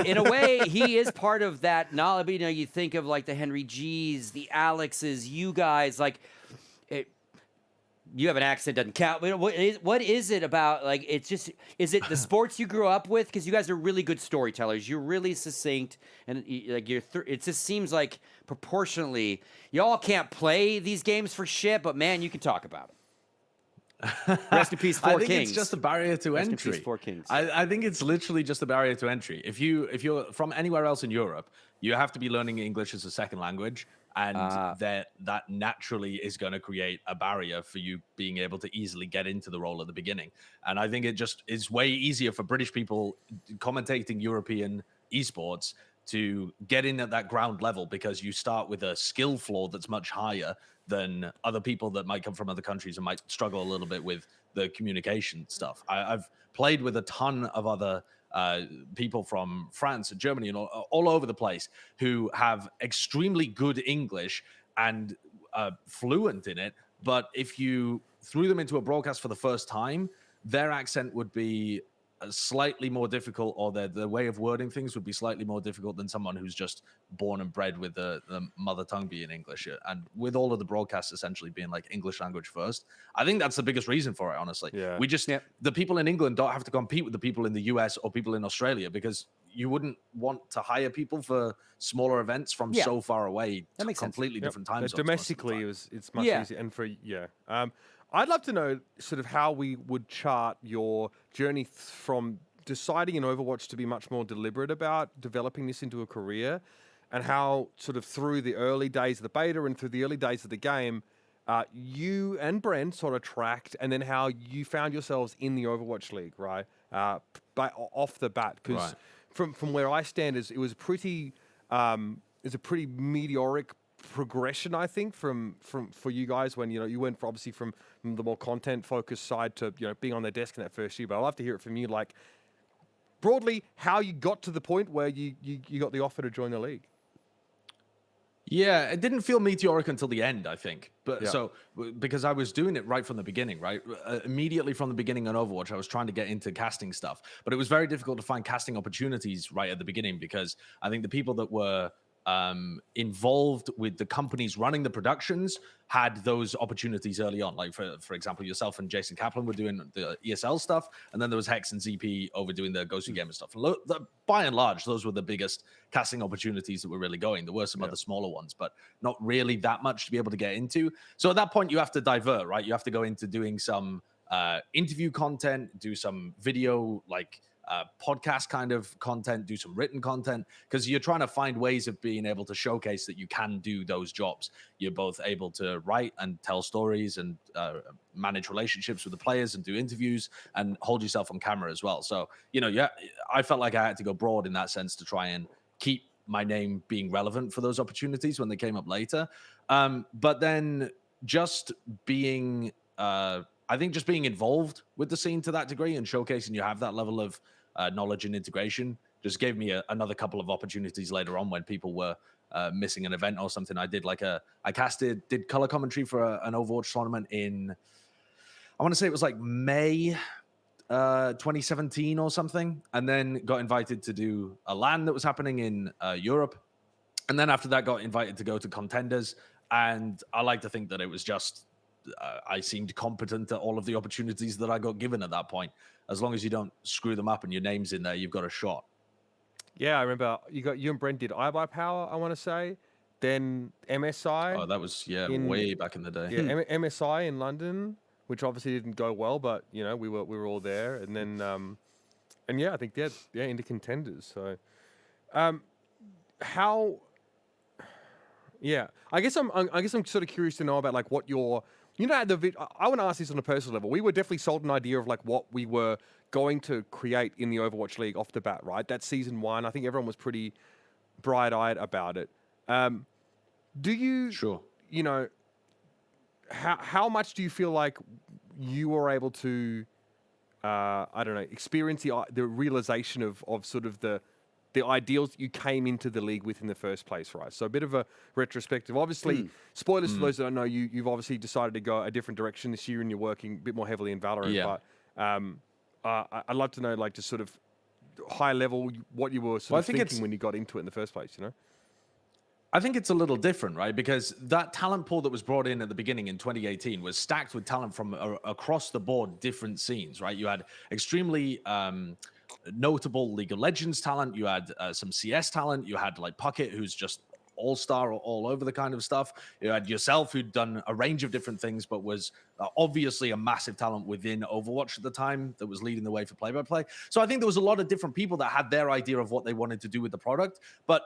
in a way, he is part of that knowledge. You think of like the Henry G's, the Alexes, you guys, like, you have an accent, doesn't count. What is it about? Like, is it the sports you grew up with? Because you guys are really good storytellers. You're really succinct, and it just seems like proportionally, y'all can't play these games for shit, but man, you can talk about them. Rest in peace, Four Kings. I think it's just a barrier to entry. Rest in peace, Four Kings. I think it's literally just a barrier to entry. If you're from anywhere else in Europe, you have to be learning English as a second language. And that naturally is going to create a barrier for you being able to easily get into the role at the beginning. And I think it just is way easier for British people commentating European esports to get in at that ground level, because you start with a skill floor that's much higher than other people that might come from other countries and might struggle a little bit with the communication stuff. I've played with a ton of other people from France and Germany and all over the place who have extremely good English and fluent in it. But if you threw them into a broadcast for the first time, their accent would be slightly more difficult, or the way of wording things would be slightly more difficult than someone who's just born and bred with the mother tongue being English, and with all of the broadcasts essentially being like English language first. I think that's the biggest reason for it, honestly. We just the people in England don't have to compete with the people in the US or people in Australia, because you wouldn't want to hire people for smaller events from so far away. That makes completely sense. different time zones. Domestically, it's much easier, and for I'd love to know sort of how we would chart your journey from deciding in Overwatch to be much more deliberate about developing this into a career, and how sort of through the early days of the beta and through the early days of the game, you and Brent sort of tracked, and then how you found yourselves in the Overwatch League, right? Off the bat, because from where I stand, it was pretty, it's a pretty meteoric progression, I think, for you guys, when you went obviously from the more content focused side to being on their desk in that first year. But I'd love to hear it from you, like broadly, how you got to the point where you got the offer to join the league. Yeah, it didn't feel meteoric until the end, I think. But so, because I was doing it right from the beginning, right? Immediately from the beginning on Overwatch, I was trying to get into casting stuff. But it was very difficult to find casting opportunities right at the beginning, because I think the people that were involved with the companies running the productions had those opportunities early on. Like for example, yourself and Jason Kaplan were doing the ESL stuff, and then there was Hex and ZP over doing the Ghostly Gamer stuff. By and large, those were the biggest casting opportunities that were really going. There were some other smaller ones, but not really that much to be able to get into. So at that point, you have to divert, right? You have to go into doing some interview content, do some video, like podcast kind of content, do some written content, because you're trying to find ways of being able to showcase that you can do those jobs. You're both able to write and tell stories and manage relationships with the players and do interviews and hold yourself on camera as well. So, I felt like I had to go broad in that sense to try and keep my name being relevant for those opportunities when they came up later. But then just being, I think just being involved with the scene to that degree and showcasing you have that level of knowledge and integration just gave me another couple of opportunities later on when people were missing an event or something. I did did color commentary for an Overwatch tournament in, I want to say it was like May 2017 or something, and then got invited to do a LAN that was happening in Europe, and then after that got invited to go to Contenders. And I like to think that it was just I seemed competent at all of the opportunities that I got given at that point. As long as you don't screw them up and your name's in there, you've got a shot. Yeah, I remember you and Brent did iBuyPower, I want to say. Then MSI. Oh, that was way back in the day. Yeah, MSI in London, which obviously didn't go well, but we were all there. And then I think into Contenders. So how? Yeah, I guess I'm sort of curious to know about like what your. I want to ask this on a personal level. We were definitely sold an idea of like what we were going to create in the Overwatch League off the bat, right? That season 1, I think everyone was pretty bright-eyed about it. Do you? Sure. How much do you feel like you were able to, experience the realization of sort of the ideals that you came into the league with in the first place, right? So a bit of a retrospective. Obviously, spoilers for those that don't know, you've obviously decided to go a different direction this year and you're working a bit more heavily in VALORANT. Yeah. But I'd love to know, like, just sort of high level, what you were sort of thinking when you got into it in the first place, I think it's a little different, right? Because that talent pool that was brought in at the beginning in 2018 was stacked with talent from across the board, different scenes, right? You had extremely notable League of Legends talent. You had some CS talent. You had like Puckett, who's just all-star all over the kind of stuff. You had yourself, who'd done a range of different things, but was obviously a massive talent within Overwatch at the time that was leading the way for play-by-play. So I think there was a lot of different people that had their idea of what they wanted to do with the product, but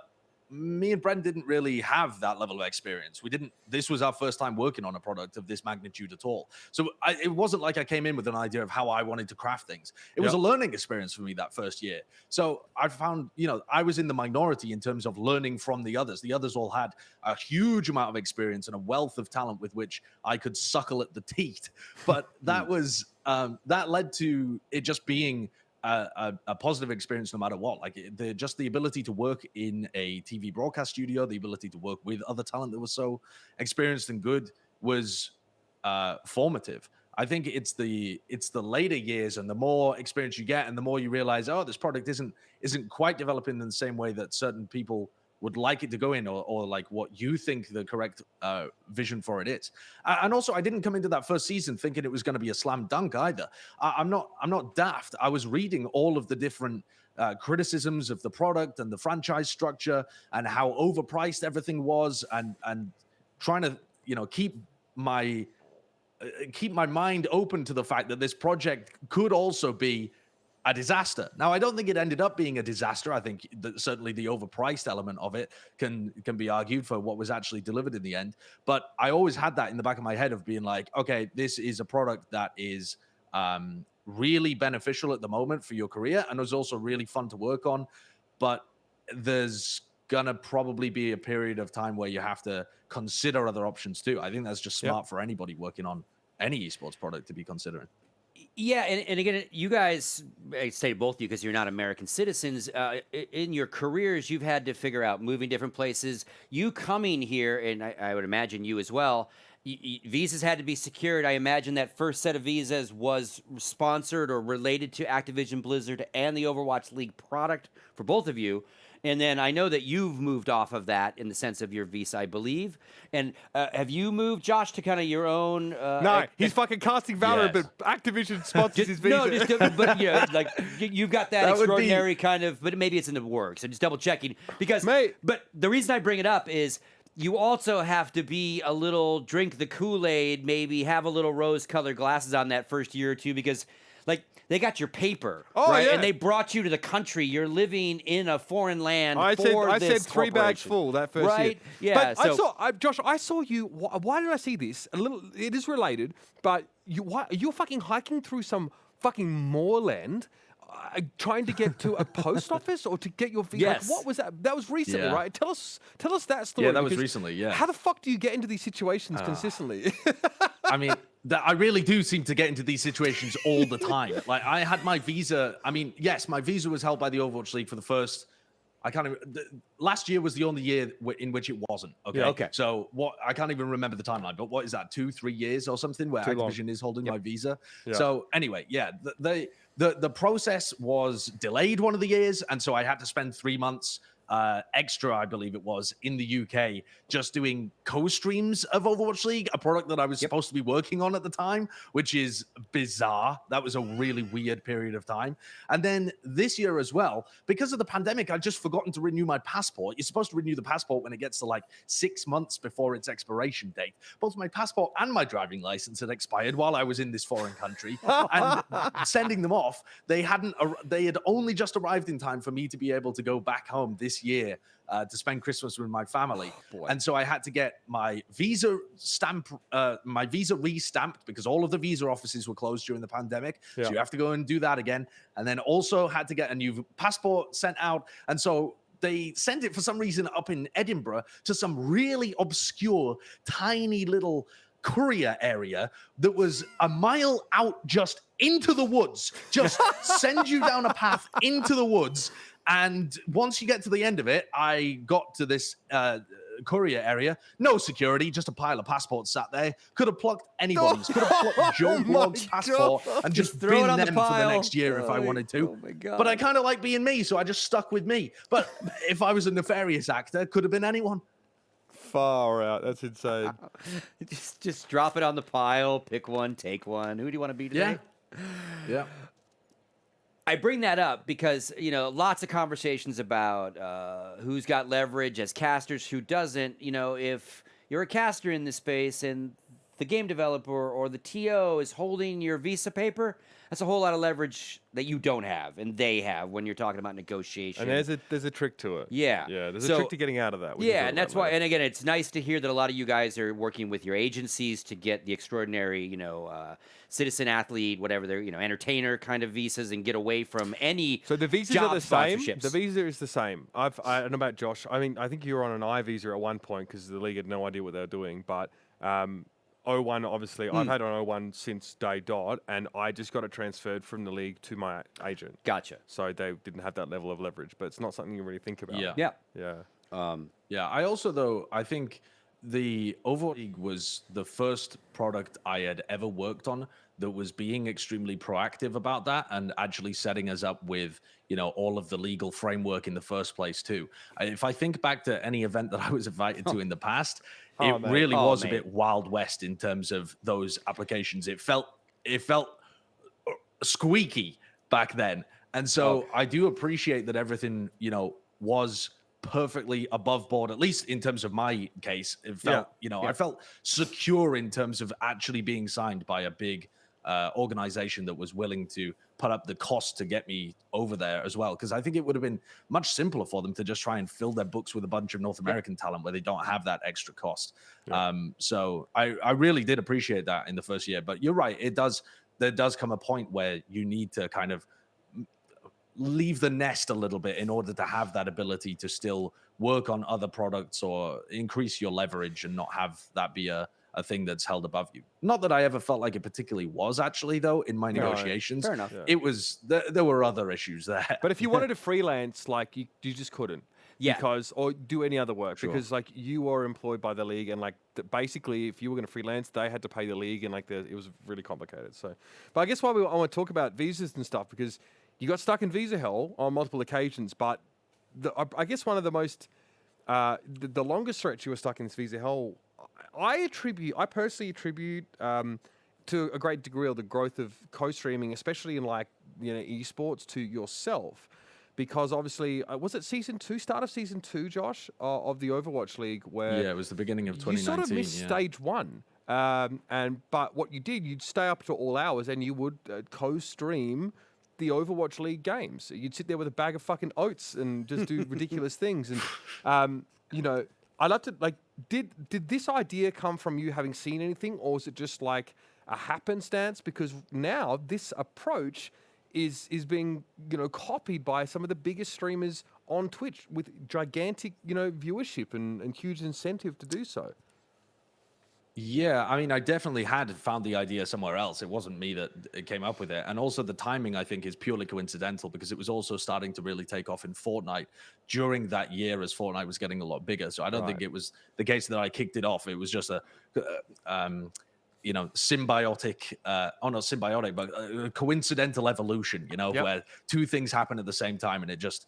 me and Brent didn't really have that level of experience. This was our first time working on a product of this magnitude at all. So it wasn't like I came in with an idea of how I wanted to craft things. It was a learning experience for me that first year. So I found, I was in the minority in terms of learning from the others. The others all had a huge amount of experience and a wealth of talent with which I could suckle at the teat. But that was, that led to it just being a positive experience no matter what. Like just the ability to work in a TV broadcast studio, the ability to work with other talent that was so experienced and good was formative. I think it's the later years and the more experience you get and the more you realize, oh, this product isn't quite developing in the same way that certain people would like it to go in, or like what you think the correct vision for it is. And also, I didn't come into that first season thinking it was going to be a slam dunk either. I'm not daft. I was reading all of the different criticisms of the product and the franchise structure and how overpriced everything was, and trying to keep my mind open to the fact that this project could also be a disaster. Now, I don't think it ended up being a disaster. I think that certainly the overpriced element of it can be argued for what was actually delivered in the end. But I always had that in the back of my head of being like, okay, this is a product that is really beneficial at the moment for your career, and it was also really fun to work on. But there's gonna probably be a period of time where you have to consider other options too. I think that's just smart for anybody working on any esports product to be considering. Yeah, and again, you guys, I say both of you because you're not American citizens. In your careers, you've had to figure out moving different places. You coming here, and I would imagine you as well, visas had to be secured. I imagine that first set of visas was sponsored or related to Activision Blizzard and the Overwatch League product for both of you. And then I know that you've moved off of that in the sense of your visa, I believe. And have you moved, Josh, to kind of your own? No, he's fucking casting Valorant, but Activision sponsors his visa. No, but like you've got that extraordinary kind of, but maybe it's in the works. So just double checking because. But the reason I bring it up is you also have to be a little drink the Kool-Aid, maybe have a little rose-colored glasses on that first year or two because. Like, they got your paper, right? Yeah. And they brought you to the country. You're living in a foreign land I said 3 bags full that first year. Right? Yeah. But Josh, I saw you. Why did I see this? It is related, but you're fucking hiking through some fucking moorland trying to get to a post office or to get your visa. Yes. Like, what was that? That was recently, right? Tell us that story. Yeah, that was recently, yeah. How the fuck do you get into these situations consistently? I mean, I really do seem to get into these situations all the time. Like, I had my visa. I mean, yes, my visa was held by the Overwatch League for the first. Last year was the only year in which it wasn't. Okay. Yeah, okay. So I can't even remember the timeline, but what is that? 2-3 years or something where Activision is holding my visa. Yeah. So anyway, yeah, the process was delayed one of the years, and so I had to spend 3 months extra, I believe it was, in the UK, just doing co-streams of Overwatch League, a product that I was supposed to be working on at the time, which is bizarre. That was a really weird period of time. And then this year as well, because of the pandemic, I'd just forgotten to renew my passport. You're supposed to renew the passport when it gets to like 6 months before its expiration date. Both my passport and my driving license had expired while I was in this foreign country. And sending them off, they had only just arrived in time for me to be able to go back home this year to spend Christmas with my family. And so I had to get my visa re-stamped because all of the visa offices were closed during the pandemic. Yeah. So you have to go and do that again. And then also had to get a new passport sent out. And so they sent it for some reason up in Edinburgh to some really obscure, tiny little courier area that was a mile out just into the woods. Just send you down a path into the woods. And once you get to the end of it, I got to this courier area. No security, just a pile of passports sat there. Could have plucked anybody's. Could have plucked Joe Blogg's passport and just throw bin it on them the for pile. the next year if I wanted to. Oh my God. But I kind of like being me, so I just stuck with me. But if I was a nefarious actor, could have been anyone. Far out. That's insane. Just drop it on the pile, pick one, take one. Who do you want to be today? Yeah. I bring that up because, lots of conversations about who's got leverage as casters, who doesn't. If you're a caster in this space and the game developer or the TO is holding your visa paper, that's a whole lot of leverage that you don't have and they have when you're talking about negotiation. And there's a trick to it. Yeah. Yeah, there's a trick to getting out of that. And that's why, and again, it's nice to hear that a lot of you guys are working with your agencies to get the extraordinary, citizen athlete, whatever they're, entertainer kind of visas and get away from any So the visas job are the same? sponsorships. The visa is the same. I don't know about Josh. I mean, I think you were on an I visa at one point because the league had no idea what they were doing, but O1, obviously, I've had an O1 since day dot, and I just got it transferred from the league to my agent. Gotcha. So they didn't have that level of leverage, but it's not something you really think about. Yeah. Yeah. Yeah. Yeah, I also, though, I think the Overwatch League was the first product I had ever worked on that was being extremely proactive about that and actually setting us up with, all of the legal framework in the first place, too. If I think back to any event that I was invited to in the past, it really was a bit Wild West in terms of those applications. It felt squeaky back then. And so I do appreciate that everything, was perfectly above board, at least in terms of my case. It felt, I felt secure in terms of actually being signed by a big organization that was willing to put up the cost to get me over there as well. Because I think it would have been much simpler for them to just try and fill their books with a bunch of North American talent where they don't have that extra cost. So I really did appreciate that in the first year. But you're right, there does come a point where you need to kind of leave the nest a little bit in order to have that ability to still work on other products or increase your leverage and not have that be a thing that's held above you. Not that I ever felt like it particularly was, actually, though, in my negotiations. Fair enough. It was, there were other issues there. But if you wanted to freelance, like, you just couldn't. Yeah. Or do any other work, because like you were employed by the league, and like basically if you were going to freelance, they had to pay the league, and like it was really complicated. So, but I guess I want to talk about visas and stuff, because you got stuck in visa hell on multiple occasions. But I guess one of the most the longest stretch you were stuck in this visa hell, I personally attribute to a great degree of the growth of co-streaming, especially in like esports, to yourself. Because obviously, was it start of season 2, Josh, of the Overwatch League, where it was the beginning of 2019. You sort of missed stage 1, but what you did, you'd stay up to all hours and you would co-stream the Overwatch League games. You'd sit there with a bag of fucking oats and just do ridiculous things. And I'd love to did this idea come from you having seen anything, or was it just like a happenstance? Because now this approach is being copied by some of the biggest streamers on Twitch with gigantic viewership and huge incentive to do so. Yeah, I mean, I definitely had found the idea somewhere else. It wasn't me that came up with it. And also the timing, I think, is purely coincidental, because it was also starting to really take off in Fortnite during that year as Fortnite was getting a lot bigger. So I don't think it was the case that I kicked it off. It was just a symbiotic, not symbiotic, but coincidental evolution, where two things happen at the same time, and it just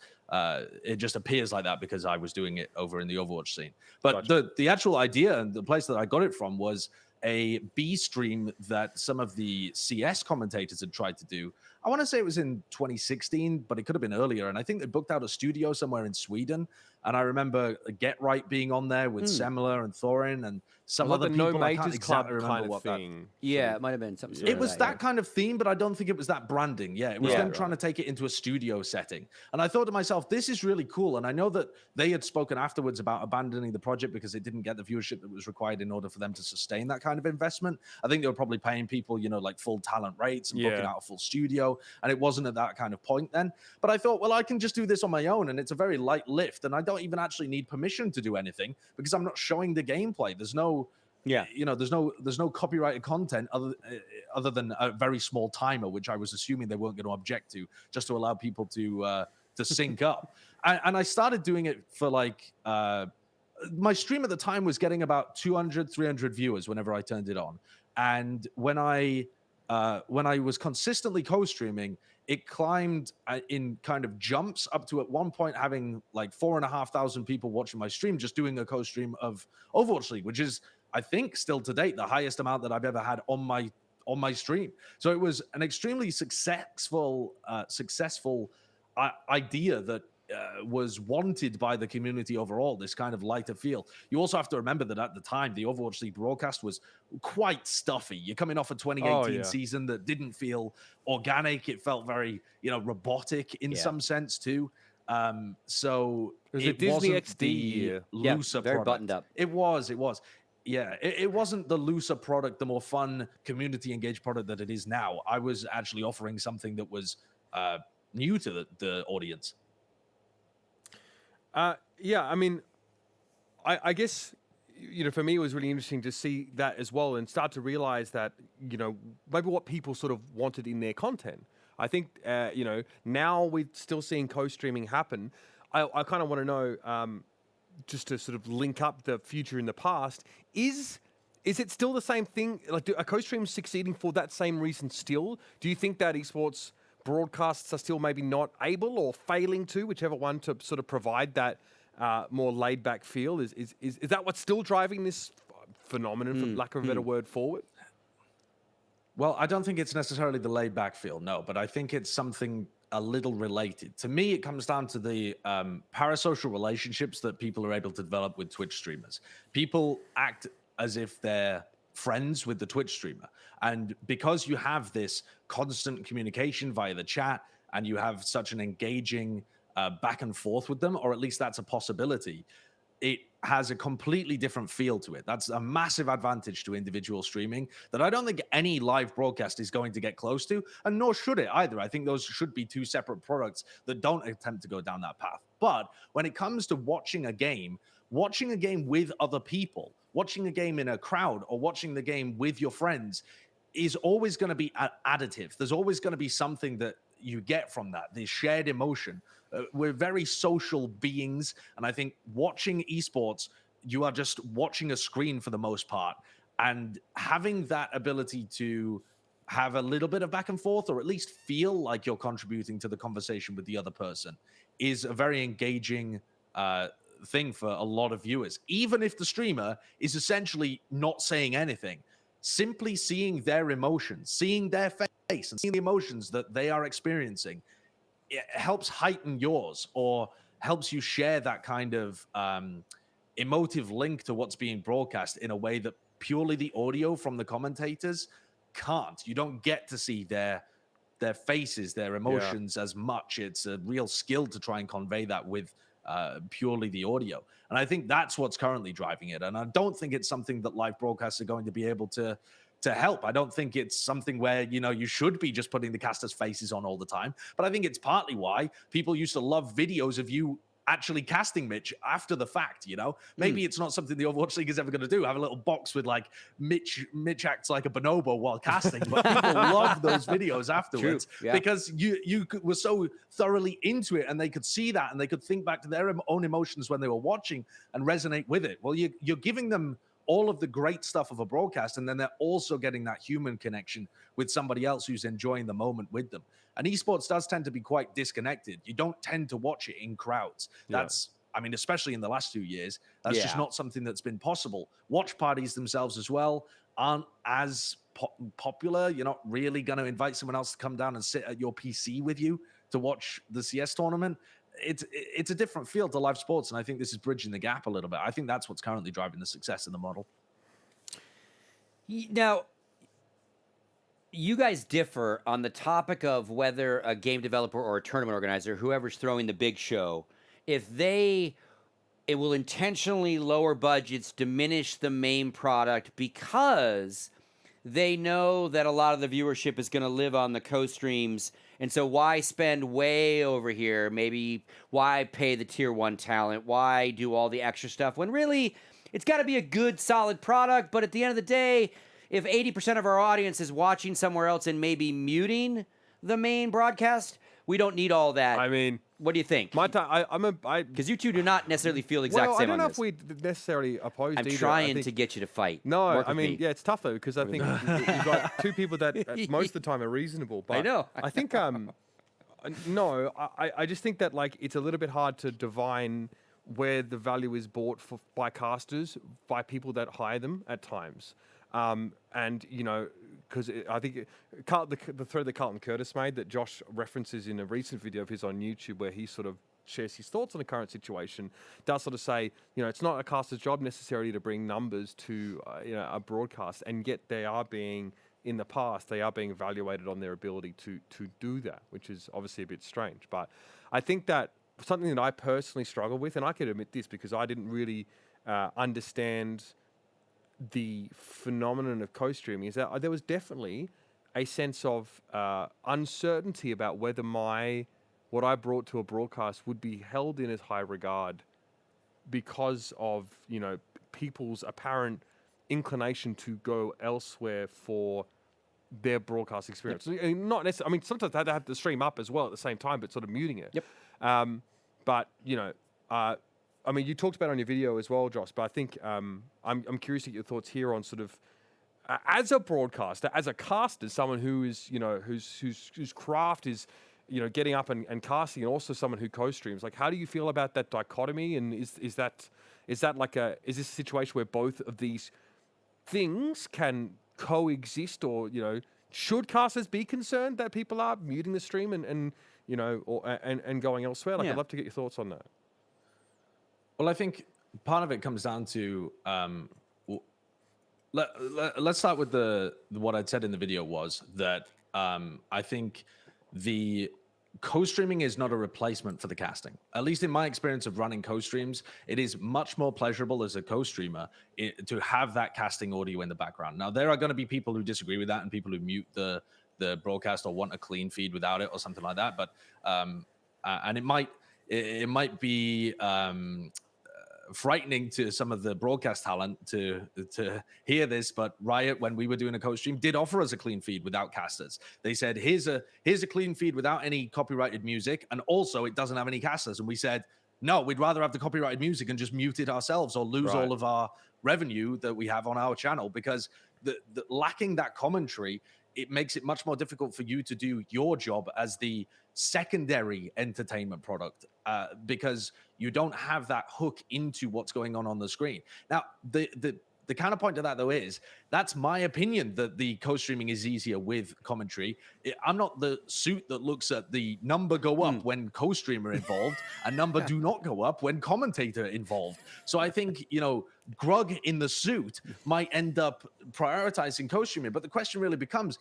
appears like that because I was doing it over in the Overwatch scene. But the actual idea and the place that I got it from was a B stream that some of the CS commentators had tried to do. I want to say it was in 2016, but it could have been earlier. And I think they booked out a studio somewhere in Sweden. And I remember Get Right being on there with Semler and Thorin and some other people. No I can't Majors exactly Club remember kind what of thing. Yeah, it might have been something. It was that kind of theme, but I don't think it was that branding. Yeah, it was them trying to take it into a studio setting. And I thought to myself, this is really cool. And I know that they had spoken afterwards about abandoning the project because it didn't get the viewership that was required in order for them to sustain that kind of investment. I think they were probably paying people, like full talent rates and booking out a full studio. And it wasn't at that kind of point then. But I thought, well, I can just do this on my own. And it's a very light lift. And I don't even actually need permission to do anything because I'm not showing the gameplay. There's no... there's no copyrighted content other than a very small timer, which I was assuming they weren't going to object to, just to allow people to sync up. And I started doing it for my stream at the time was getting about 200, 300 viewers whenever I turned it on. And when I was consistently co-streaming, it climbed in kind of jumps up to at one point having like 4,500 people watching my stream, just doing a co-stream of Overwatch League, which is, I think, still to date, the highest amount that I've ever had on my stream. So it was an extremely successful idea that was wanted by the community overall, this kind of lighter feel. You also have to remember that at the time, the Overwatch League broadcast was quite stuffy. You're coming off a 2018 season that didn't feel organic. It felt very, robotic in some sense too. So it was a Disney XD year. Looser very product. Buttoned up. It was. Yeah, it wasn't the looser product, the more fun, community-engaged product that it is now. I was actually offering something that was new to the audience. I mean, I guess for me, it was really interesting to see that as well and start to realize that, maybe what people sort of wanted in their content. I think, now we're still seeing co-streaming happen. I kind of want to know, just to sort of link up the future and the past, is it still the same thing? Like, are co-streams succeeding for that same reason still? Do you think that esports broadcasts are still maybe not able or failing to, whichever one, to sort of provide that more laid-back feel? Is that what's still driving this phenomenon, for lack of a better word, forward? Well, I don't think it's necessarily the laid-back feel, no, but I think it's something a little related. To me, it comes down to the parasocial relationships that people are able to develop with Twitch streamers. People act as if they're friends with the Twitch streamer. And because you have this constant communication via the chat and you have such an engaging back and forth with them, or at least that's a possibility, it has a completely different feel to it. That's a massive advantage to individual streaming that I don't think any live broadcast is going to get close to, and nor should it either. I think those should be two separate products that don't attempt to go down that path. But when it comes to watching a game with other people, watching a game in a crowd, or watching the game with your friends is always going to be additive. There's always going to be something that you get from that, the shared emotion. We're very social beings, and I think watching esports, you are just watching a screen for the most part, and having that ability to have a little bit of back and forth, or at least feel like you're contributing to the conversation with the other person, is a very engaging thing for a lot of viewers. Even if the streamer is essentially not saying anything, simply seeing their emotions, seeing their face, and seeing the emotions that they are experiencing, it helps heighten yours, or helps you share that kind of emotive link to what's being broadcast in a way that purely the audio from the commentators can't. You don't get to see their faces, their emotions as much. It's a real skill to try and convey that with purely the audio. And I think that's what's currently driving it. And I don't think it's something that live broadcasts are going to be able to help. I don't think it's something where, you should be just putting the casters' faces on all the time. But I think it's partly why people used to love videos of you actually casting Mitch after the fact, Maybe it's not something the Overwatch League is ever going to do, have a little box with like Mitch acts like a bonobo while casting, but people love those videos afterwards. Because you were so thoroughly into it, and they could see that, and they could think back to their own emotions when they were watching and resonate with it. Well, you're giving them all of the great stuff of a broadcast, and then they're also getting that human connection with somebody else who's enjoying the moment with them. And esports does tend to be quite disconnected. You don't tend to watch it in crowds. That's, especially in the last 2 years, that's just not something that's been possible. Watch parties themselves as well aren't as popular. You're not really going to invite someone else to come down and sit at your PC with you to watch the CS tournament. It's a different field to live sports, and I think this is bridging the gap a little bit. I think that's what's currently driving the success of the model. Now, you guys differ on the topic of whether a game developer or a tournament organizer, whoever's throwing the big show, if it will intentionally lower budgets, diminish the main product because they know that a lot of the viewership is going to live on the co-streams. And so why spend way over here? Maybe why pay the tier 1 talent? Why do all the extra stuff when really it's got to be a good, solid product? But at the end of the day, if 80% of our audience is watching somewhere else and maybe muting the main broadcast, we don't need all that. What do you think? Because you two do not necessarily feel exact same I don't on know this. if we necessarily opposed either. I'm trying to get you to fight. No, it's tough though, because I think you've got two people that most of the time are reasonable. But I know. I think, no, I just think that it's a little bit hard to divine where the value is bought by casters, by people that hire them at times. Because I think the thread that Carlton Curtis made that Josh references in a recent video of his on YouTube, where he sort of shares his thoughts on the current situation, does sort of say, it's not a caster's job necessarily to bring numbers to a broadcast, and yet they are being evaluated on their ability to do that, which is obviously a bit strange. But I think that something that I personally struggle with, and I can admit this because I didn't really understand the phenomenon of co-streaming, is that there was definitely a sense of uncertainty about whether what I brought to a broadcast would be held in as high regard because of people's apparent inclination to go elsewhere for their broadcast experience. And not necessarily. I mean, sometimes they have to stream up as well at the same time, but sort of muting it. Yep. But I mean, you talked about it on your video as well, Josh. But I think I'm curious to get your thoughts here on sort of as a broadcaster, as a caster, someone who is whose craft is getting up and casting, and also someone who co-streams. Like, how do you feel about that dichotomy? And is this a situation where both of these things can coexist, or should casters be concerned that people are muting the stream and going elsewhere? Like, I'd love to get your thoughts on that. Well, I think part of it comes down to let's start with what I'd said in the video was that I think the co-streaming is not a replacement for the casting. At least in my experience of running co-streams, it is much more pleasurable as a co-streamer to have that casting audio in the background. Now, there are going to be people who disagree with that and people who mute the broadcast or want a clean feed without it or something like that. But and it might be frightening to some of the broadcast talent to hear this, but Riot, when we were doing a co-stream, did offer us a clean feed without casters. They said, here's a clean feed without any copyrighted music, and also it doesn't have any casters. And we said, no, we'd rather have the copyrighted music and just mute it ourselves or lose all of our revenue that we have on our channel, because the lacking that commentary, it makes it much more difficult for you to do your job as the secondary entertainment product, because you don't have that hook into what's going on the screen. Now, the counterpoint to that, though, is that's my opinion that the co-streaming is easier with commentary. I'm not the suit that looks at the number go up when co-streamer involved and number do not go up when commentator involved. So I think, Grug in the suit might end up prioritizing co-streaming. But the question really becomes,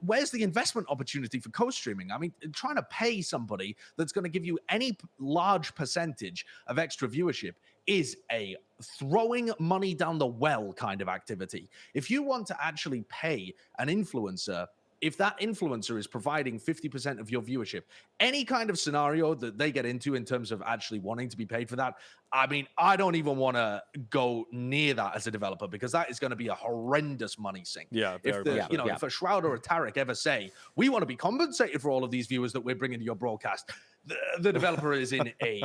where's the investment opportunity for co-streaming? I mean, trying to pay somebody that's going to give you any large percentage of extra viewership is a throwing money down the well kind of activity. If you want to actually pay an influencer, if that influencer is providing 50% of your viewership, any kind of scenario that they get into in terms of actually wanting to be paid for that, I mean, I don't even want to go near that as a developer, because that is going to be a horrendous money sink. Yeah, if a Shroud or a Tarek ever say, we want to be compensated for all of these viewers that we're bringing to your broadcast, the developer is in a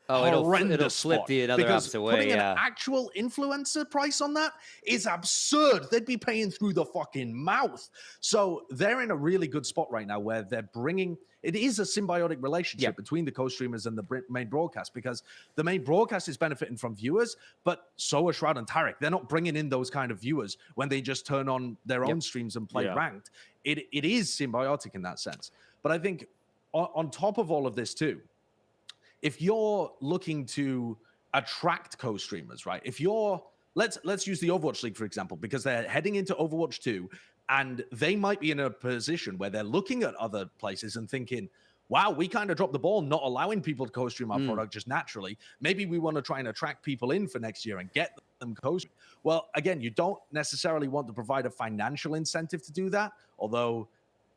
horrendous it'll flip spot, the other because opposite way. Putting an actual influencer price on that is absurd. They'd be paying through the fucking mouth. So they're in a really good spot right now where they're bringing. It is a symbiotic relationship between the co-streamers and the main broadcast, because the main broadcast is benefiting from viewers, but so are Shroud and Tarek. They're not bringing in those kind of viewers when they just turn on their own streams and play ranked. It is symbiotic in that sense. But I think on top of all of this too, if you're looking to attract co-streamers, right? If you're, let's use the Overwatch League, for example, because they're heading into Overwatch 2, and they might be in a position where they're looking at other places and thinking, wow, we kind of dropped the ball not allowing people to co-stream our product just naturally. Maybe we want to try and attract people in for next year and get them co-stream. Well, again, you don't necessarily want to provide a financial incentive to do that, although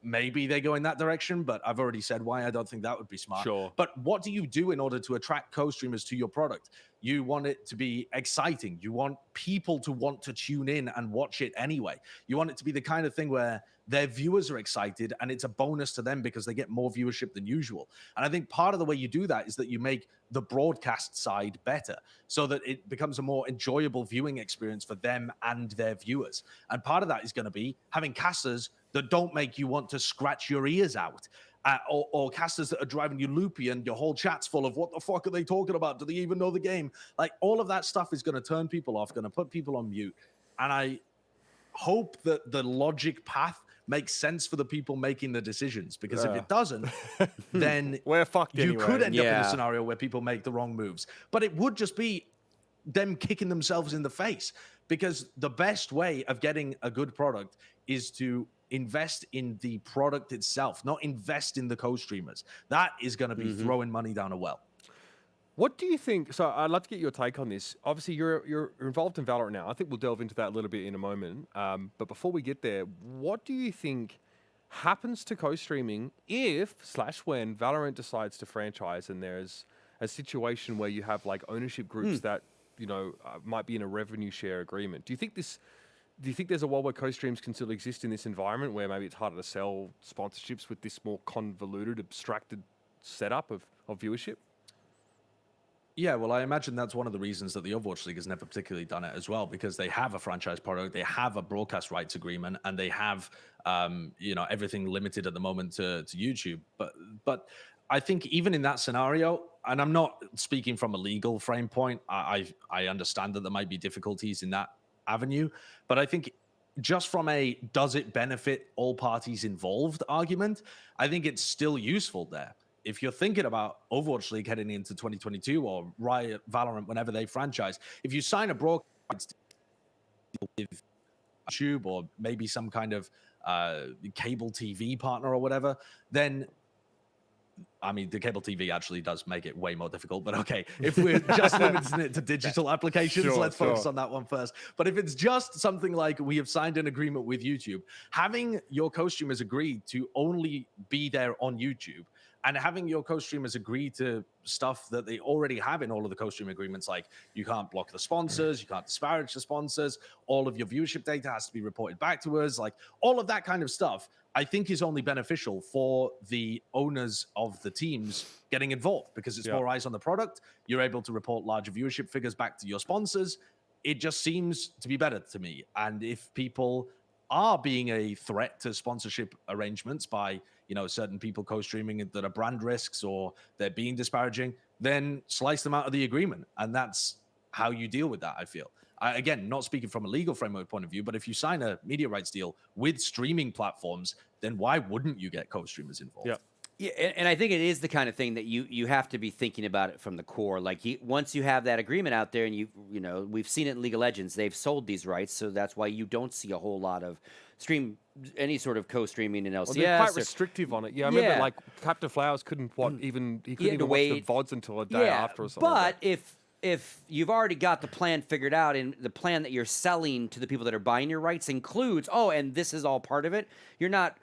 maybe they go in that direction, but I've already said why I don't think that would be smart. Sure. But what do you do in order to attract co-streamers to your product? You want it to be exciting. You want people to want to tune in and watch it anyway. You want it to be the kind of thing where their viewers are excited and it's a bonus to them because they get more viewership than usual. And I think part of the way you do that is that you make the broadcast side better so that it becomes a more enjoyable viewing experience for them and their viewers. And part of that is going to be having casters that don't make you want to scratch your ears out, or casters that are driving you loopy and your whole chat's full of what the fuck are they talking about? Do they even know the game? Like, all of that stuff is going to turn people off, going to put people on mute. And I hope that the logic path makes sense for the people making the decisions, because if it doesn't, then we're fucked you anyway. could end up in a scenario where people make the wrong moves. But it would just be them kicking themselves in the face, because the best way of getting a good product is to invest in the product itself, not invest in the co-streamers. That is going to be throwing money down a well. What do you think? So I'd love to get your take on this. Obviously, you're involved in VALORANT now. I think we'll delve into that a little bit in a moment. But before we get there, what do you think happens to co-streaming if/when VALORANT decides to franchise and there's a situation where you have like ownership groups that might be in a revenue share agreement. Do you think there's a world where co-streams can still exist in this environment where maybe it's harder to sell sponsorships with this more convoluted, abstracted setup of viewership? Yeah, well, I imagine that's one of the reasons that the Overwatch League has never particularly done it as well, because they have a franchise product, they have a broadcast rights agreement, and they have, everything limited at the moment to YouTube. But I think even in that scenario, and I'm not speaking from a legal frame point, I understand that there might be difficulties in that avenue, but I think just from a does it benefit all parties involved argument, I think it's still useful there. If you're thinking about Overwatch League heading into 2022 or Riot, Valorant, whenever they franchise, if you sign a broadcast deal with YouTube or maybe some kind of cable TV partner or whatever, then, I mean, the cable TV actually does make it way more difficult, but okay, if we're just limiting it to digital applications, let's focus on that one first. But if it's just something like we have signed an agreement with YouTube, having your co-streamers agree to only be there on YouTube, and having your co-streamers agree to stuff that they already have in all of the co-stream agreements, like you can't block the sponsors, you can't disparage the sponsors, all of your viewership data has to be reported back to us, like all of that kind of stuff, I think is only beneficial for the owners of the teams getting involved, because it's more eyes on the product. You're able to report larger viewership figures back to your sponsors. It just seems to be better to me. And if people are being a threat to sponsorship arrangements by, certain people co-streaming that are brand risks or they're being disparaging, then slice them out of the agreement. And that's how you deal with that, I feel. Again, not speaking from a legal framework point of view, but if you sign a media rights deal with streaming platforms, then why wouldn't you get co-streamers involved? Yeah, and I think it is the kind of thing that you have to be thinking about it from the core. Like once you have that agreement out there, and we've seen it in League of Legends, they've sold these rights, so that's why you don't see a whole lot of any sort of co-streaming in LCS. Well, they're quite restrictive on it. Yeah, I remember like Captain Flowers couldn't even watch the VODs until a day after or something. But if you've already got the plan figured out, and the plan that you're selling to the people that are buying your rights includes, and this is all part of it, you're not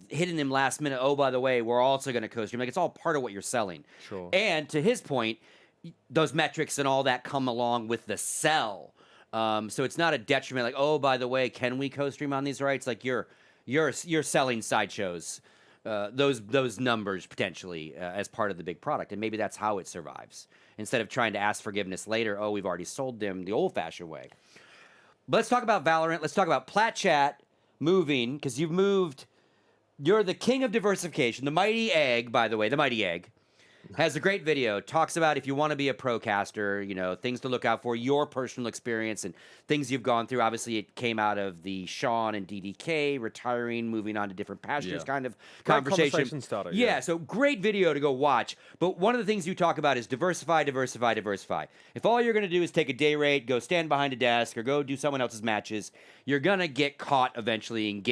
hitting them last minute. Oh, by the way, we're also going to co-stream. Like, it's all part of what you're selling. Sure. And to his point, those metrics and all that come along with the sell. So it's not a detriment. Like, oh, by the way, can we co-stream on these rights? Like you're selling Sideshows, those numbers potentially as part of the big product, and maybe that's how it survives instead of trying to ask forgiveness later. Oh, we've already sold them the old-fashioned way. But let's talk about Valorant. Let's talk about Plat Chat moving, because you've moved. You're the king of diversification. The Mighty Egg, by the way, the Mighty Egg, has a great video. Talks about if you want to be a procaster, things to look out for, your personal experience and things you've gone through. Obviously, it came out of the Sean and DDK retiring, moving on to different pastures kind of conversation starter. Yeah, so great video to go watch. But one of the things you talk about is diversify, diversify, diversify. If all you're going to do is take a day rate, go stand behind a desk, or go do someone else's matches, you're going to get caught eventually and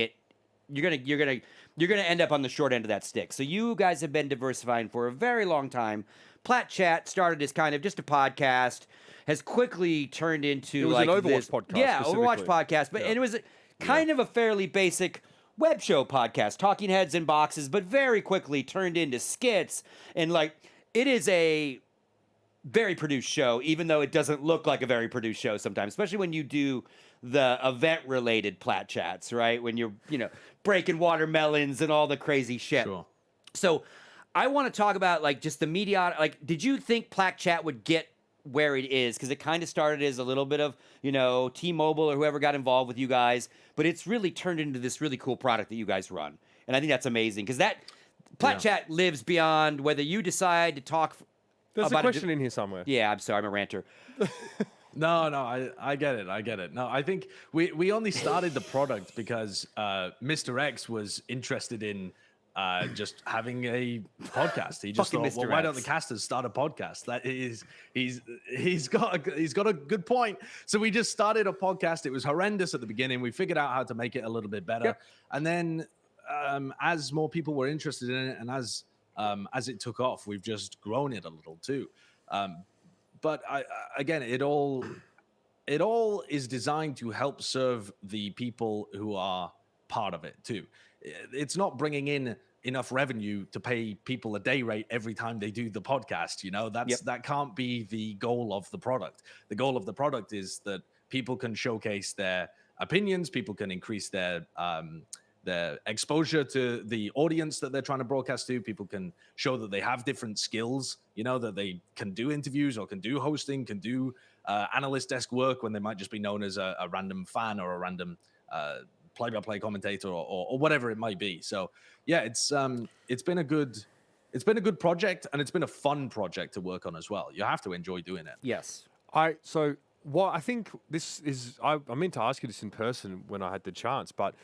you're going to end up on the short end of that stick. So you guys have been diversifying for a very long time. Plat Chat started as kind of just a podcast, has quickly turned into an Overwatch podcast. Yeah, Overwatch podcast. But and it was kind of a fairly basic web show podcast, talking heads in boxes, but very quickly turned into skits. And it is a very produced show, even though it doesn't look like a very produced show sometimes, especially when you do the event-related Plat Chats, right? When you're, breaking watermelons and all the crazy shit. Sure. So I want to talk about, just the media. Did you think Plat Chat would get where it is? Because it kind of started as a little bit of, T-Mobile or whoever got involved with you guys, but it's really turned into this really cool product that you guys run. And I think that's amazing, because that Plat Chat lives beyond whether you decide to talk There's a question in here somewhere. Yeah, I'm sorry, I'm a ranter. No, I get it. No, I think we only started the product because Mr. X was interested in just having a podcast. He just thought, well, why don't the casters start a podcast? That is, he's got a good point. So we just started a podcast. It was horrendous at the beginning. We figured out how to make it a little bit better, and then as more people were interested in it, and as it took off, we've just grown it a little too. But again, it all is designed to help serve the people who are part of it too. It's not bringing in enough revenue to pay people a day rate every time they do the podcast. You know, that can't be the goal of the product. The goal of the product is that people can showcase their opinions, people can increase their exposure to the audience that they're trying to broadcast to. People can show that they have different skills, you know, that they can do interviews or can do hosting, can do analyst desk work when they might just be known as a random fan or a random play-by-play commentator or whatever it might be. So yeah, it's been a good project, and it's been a fun project to work on as well. You have to enjoy doing it. Yes. So what I think this is, I meant to ask you this in person when I had the chance, but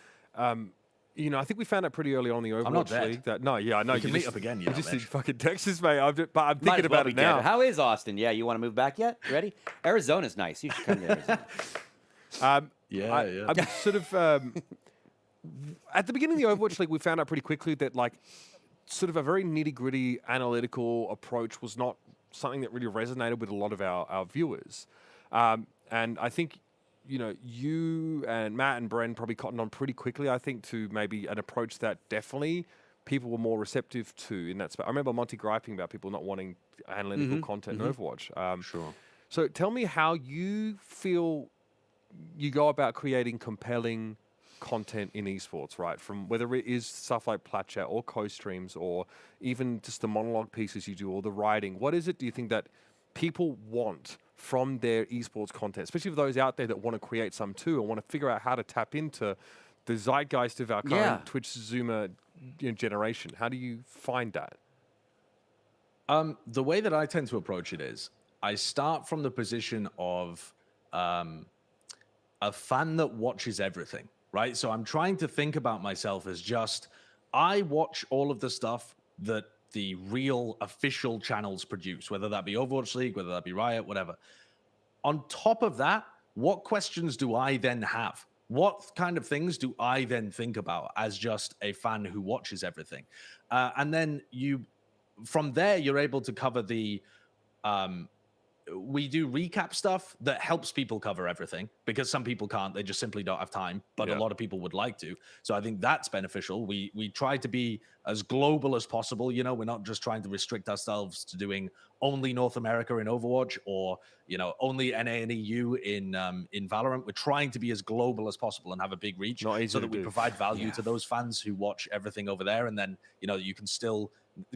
you know, I think we found out pretty early on in the Overwatch League that I know we can meet up again. You just did fucking Texas, mate. But I'm thinking about it now. How is Austin? Yeah, you want to move back yet? Ready? Arizona's nice. You should come to Arizona. I'm sort of at the beginning of the Overwatch League, we found out pretty quickly that like sort of a very nitty-gritty analytical approach was not something that really resonated with a lot of our viewers. And I think, you know, you and Matt and Bren probably cottoned on pretty quickly, I think, to maybe an approach that definitely people were more receptive to in that space. I remember Monty griping about people not wanting analytical content in Overwatch. Sure. So tell me how you feel you go about creating compelling content in esports, right? From whether it is stuff like Plat Chat or co-streams or even just the monologue pieces you do or the writing. What is it, do you think, that people want from their esports content, especially for those out there that want to create some too and want to figure out how to tap into the zeitgeist of our current Twitch Zoomer generation? How do you find that? The way that I tend to approach it is I start from the position of a fan that watches everything, right? So I'm trying to think about myself as just, I watch all of the stuff that the real official channels produce, whether that be Overwatch League, whether that be Riot, whatever. On top of that, what questions do I then have? What kind of things do I then think about as just a fan who watches everything? And then from there, you're able to cover the, we do recap stuff that helps people cover everything because some people can't, they just simply don't have time, but a lot of people would like to. So I think that's beneficial. We try to be as global as possible. You know, we're not just trying to restrict ourselves to doing only North America in Overwatch or, you know, only NA and EU in Valorant. We're trying to be as global as possible and have a big reach so that we provide value to those fans who watch everything over there. And then, you know, you can still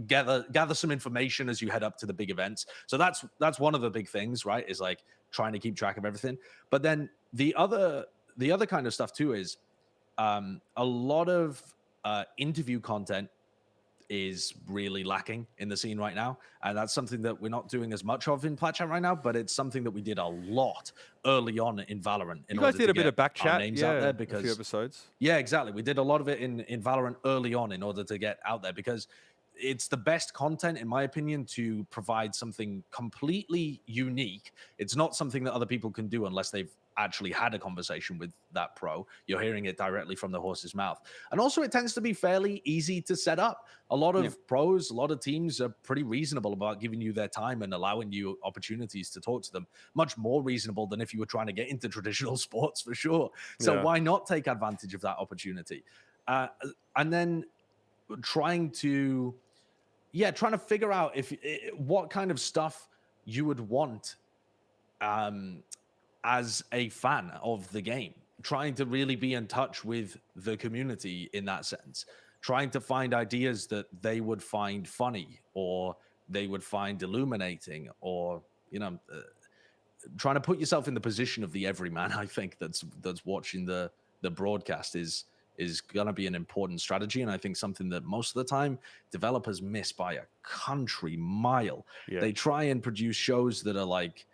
gather some information as you head up to the big events. So that's one of the big things, right? Is like trying to keep track of everything. But then the other kind of stuff too is a lot of interview content is really lacking in the scene right now, and that's something that we're not doing as much of in Plat Chat right now, but it's something that we did a lot early on in Valorant. You guys did a bit of back chat names out there because a few episodes. Yeah, exactly. We did a lot of it in Valorant early on in order to get out there because it's the best content, in my opinion, to provide something completely unique. It's not something that other people can do unless they've actually had a conversation with that pro. You're hearing it directly from the horse's mouth. And also it tends to be fairly easy to set up. A lot of pros, a lot of teams are pretty reasonable about giving you their time and allowing you opportunities to talk to them. Much more reasonable than if you were trying to get into traditional sports, for sure. So why not take advantage of that opportunity? And then trying to figure out what kind of stuff you would want as a fan of the game, trying to really be in touch with the community in that sense, trying to find ideas that they would find funny or they would find illuminating, or, you know, trying to put yourself in the position of the everyman. I think that's watching the broadcast is going to be an important strategy, and I think something that most of the time developers miss by a country mile. They try and produce shows that are like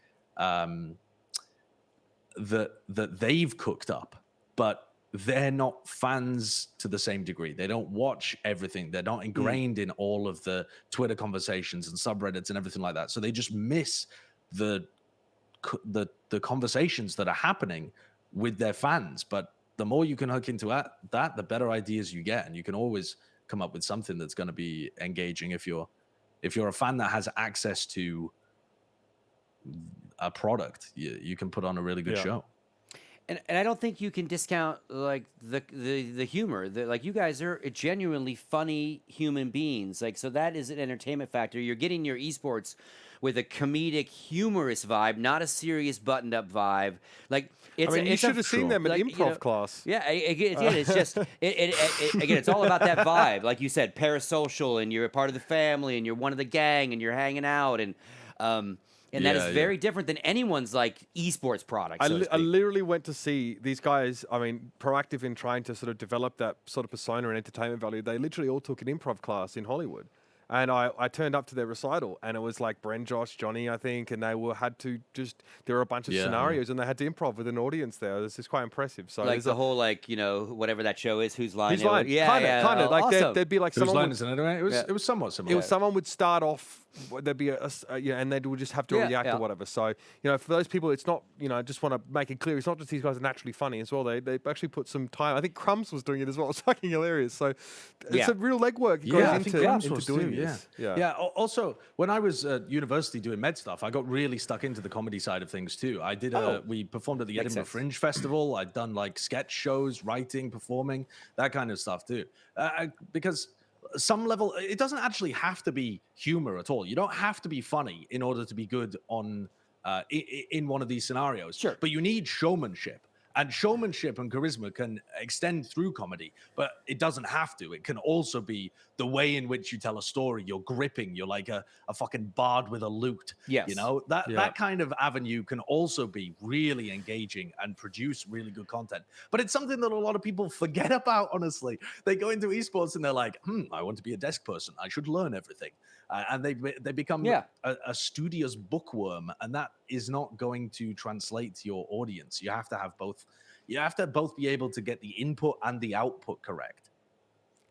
that they've cooked up, but they're not fans to the same degree. They don't watch everything. They're not ingrained in all of the Twitter conversations and subreddits and everything like that. So they just miss the conversations that are happening with their fans. But the more you can hook into that, the better ideas you get, and you can always come up with something that's going to be engaging if you're a fan that has access to a product. You can put on a really good show. And I don't think you can discount like the humor. Like you guys are genuinely funny human beings. Like so that is an entertainment factor. You're getting your esports with a comedic, humorous vibe, not a serious, buttoned-up vibe. Like it's. You should have seen them in like, improv class. Yeah, again, it's just again, it's all about that vibe. Like you said, parasocial, and you're a part of the family, and you're one of the gang, and you're hanging out, and that is very different than anyone's like esports product. I literally went to see these guys. I mean, proactive in trying to sort of develop that sort of persona and entertainment value. They literally all took an improv class in Hollywood. And I turned up to their recital, and it was like Bren, Josh, Johnny, I think, and they had to just, there were a bunch of scenarios, and they had to improv with an audience there. This is quite impressive. So like the whole, like, you know, whatever that show is, Whose Line? Whose Line? Yeah, kind of. Like awesome. there'd be like Whose someone Line is it anyway? It was somewhat similar. It was someone would start off, there'd be and they would just have to react or whatever. So, you know, for those people, it's not, you know, I just want to make it clear, it's not just these guys are naturally funny as well. They actually put some time. I think Crumbs was doing it as well. It's fucking hilarious. So it's a real legwork goes into doing this. Yeah. Also, when I was at university doing med stuff, I got really stuck into the comedy side of things too. I did we performed at the Edinburgh Fringe Festival. I'd done like sketch shows, writing, performing, that kind of stuff too. Because some level, it doesn't actually have to be humor at all. You don't have to be funny in order to be good on in one of these scenarios. Sure. But you need showmanship. And showmanship and charisma can extend through comedy, but it doesn't have to. It can also be the way in which you tell a story. You're gripping. You're like a fucking bard with a lute. Yes. You know, that kind of avenue can also be really engaging and produce really good content. But it's something that a lot of people forget about, honestly. They go into esports and they're like, I want to be a desk person. I should learn everything. And they become a studious bookworm, and that is not going to translate to your audience. You have to have both. You have to both be able to get the input and the output correct.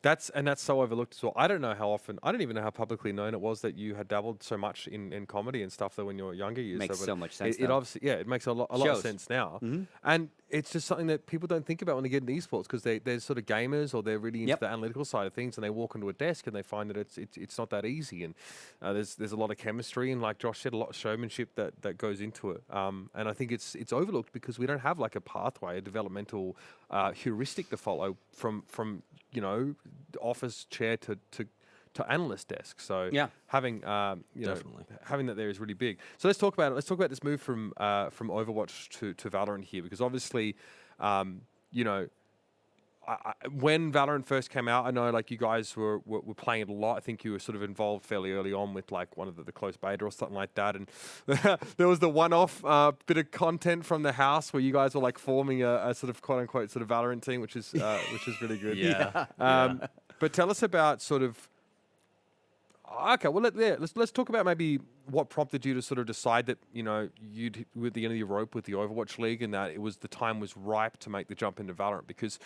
That's so overlooked as well. I don't know how often, I don't even know how publicly known it was that you had dabbled so much in comedy and stuff, though, when you were younger years. Makes so much sense. It obviously, it makes a lot of sense now. Mm-hmm. And it's just something that people don't think about when they get into esports, because they're sort of gamers, or they're really into the analytical side of things, and they walk into a desk and they find that it's not that easy. And there's a lot of chemistry, and like Josh said, a lot of showmanship that goes into it. And I think it's overlooked because we don't have like a pathway, a developmental heuristic to follow from you know, office chair to analyst desk. So having Definitely. having that there is really big. So let's talk about it. Let's talk about this move from Overwatch to Valorant here, because obviously, you know, when Valorant first came out, I know like you guys were playing it a lot. I think you were sort of involved fairly early on with like one of the close beta or something like that. And there was the one-off bit of content from the house where you guys were like forming a sort of quote unquote sort of Valorant team, which is really good. But tell us about sort of. Okay, well let's talk about maybe what prompted you to sort of decide that, you know, you'd with the end of your rope with the Overwatch League, and that the time was ripe to make the jump into Valorant, because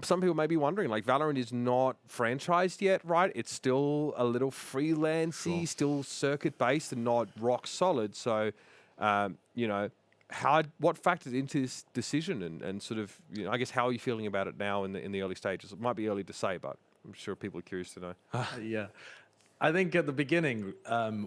some people may be wondering, like, Valorant is not franchised yet, right? It's still a little freelancey, still circuit-based and not rock solid. So, you know, what factored into this decision, and sort of, you know, I guess, how are you feeling about it now in the early stages? It might be early to say, but I'm sure people are curious to know. Yeah. I think at the beginning,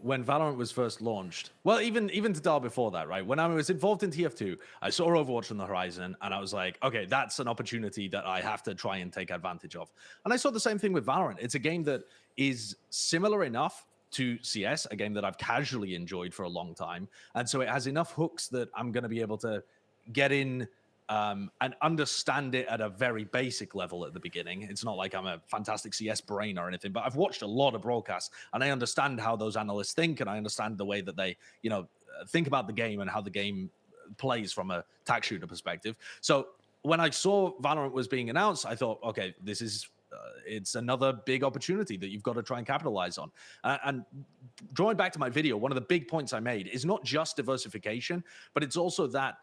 when Valorant was first launched, well, even to dial before that, right? When I was involved in TF2, I saw Overwatch on the horizon, and I was like, okay, that's an opportunity that I have to try and take advantage of. And I saw the same thing with Valorant. It's a game that is similar enough to CS, a game that I've casually enjoyed for a long time. And so it has enough hooks that I'm going to be able to get in and understand it at a very basic level at the beginning. It's not like I'm a fantastic CS brain or anything, but I've watched a lot of broadcasts, and I understand how those analysts think, and I understand the way that they, you know, think about the game and how the game plays from a tac shooter perspective. So when I saw Valorant was being announced, I thought, okay, this is it's another big opportunity that you've got to try and capitalize on. And drawing back to my video, one of the big points I made is not just diversification, but it's also that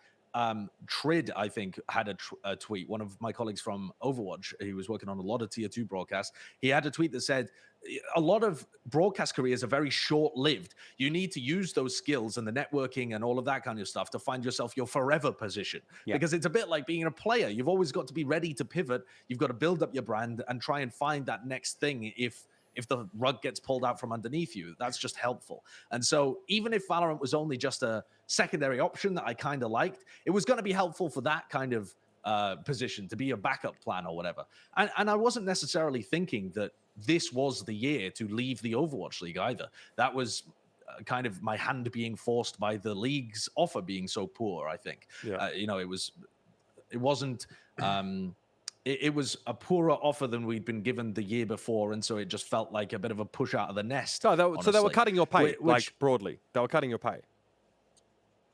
Trid, I think, had a tweet. One of my colleagues from Overwatch, he was working on a lot of tier 2 broadcasts. He had a tweet that said, a lot of broadcast careers are very short-lived. You need to use those skills and the networking and all of that kind of stuff to find yourself your forever position. Because it's a bit like being a player. You've always got to be ready to pivot. You've got to build up your brand and try and find that next thing if if the rug gets pulled out from underneath you, that's just helpful. And so even if Valorant was only just a secondary option that I kind of liked, it was going to be helpful for that kind of position, to be a backup plan or whatever. And I wasn't necessarily thinking that this was the year to leave the Overwatch League either. That was kind of my hand being forced by the league's offer being so poor, I think. You know, it wasn't it was a poorer offer than we'd been given the year before, and so it just felt like a bit of a push out of the nest. So they were cutting your pay, which, like broadly. They were cutting your pay.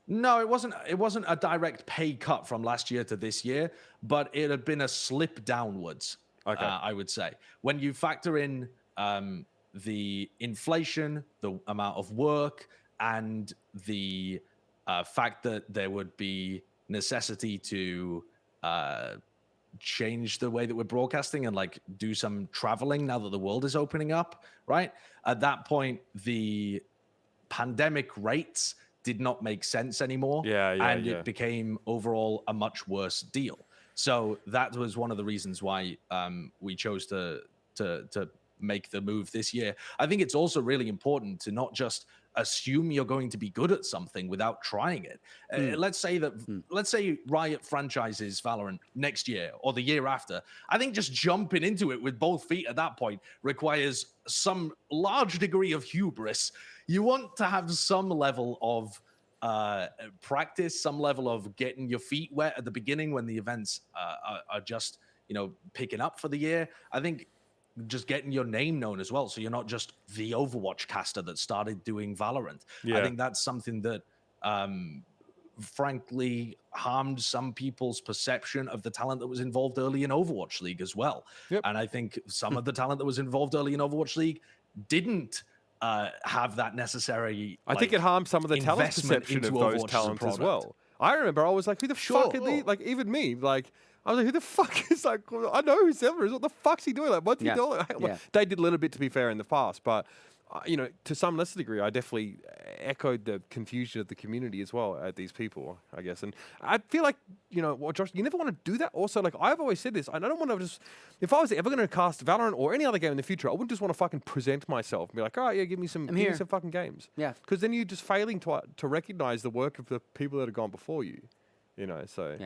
No, it wasn't a direct pay cut from last year to this year, but it had been a slip downwards. Okay. I would say when you factor in the inflation, the amount of work, and the fact that there would be necessity to change the way that we're broadcasting and like do some traveling now that the world is opening up, right? At that point, the pandemic rates did not make sense anymore. And it became overall a much worse deal. So that was one of the reasons why we chose to make the move this year. I think it's also really important to not just assume you're going to be good at something without trying it. Let's say Riot franchises Valorant next year or the year after. I think just jumping into it with both feet at that point requires some large degree of hubris. You want to have some level of practice, some level of getting your feet wet at the beginning when the events are just, you know, picking up for the year. I think just getting your name known as well, so you're not just the Overwatch caster that started doing Valorant. I think that's something that frankly harmed some people's perception of the talent that was involved early in Overwatch League as well. And I think some of the talent that was involved early in Overwatch League didn't have that necessary. I think it harmed some of the talent perception of those talents as well. I remember I was like, who the fuck are these? Like, even me, like, I was like, who the fuck is like, I know who Silver is. What the fuck's he doing? Like, what's he doing? They did a little bit, to be fair, in the past, but, you know, to some lesser degree, I definitely echoed the confusion of the community as well at these people, I guess. And I feel like, you know, well, Josh, you never want to do that. Also, like, I've always said this, I don't want to just, if I was ever going to cast Valorant or any other game in the future, I wouldn't just want to fucking present myself and be like, all right, yeah, give me some fucking games. Because then you're just failing to recognize the work of the people that have gone before you, you know, so.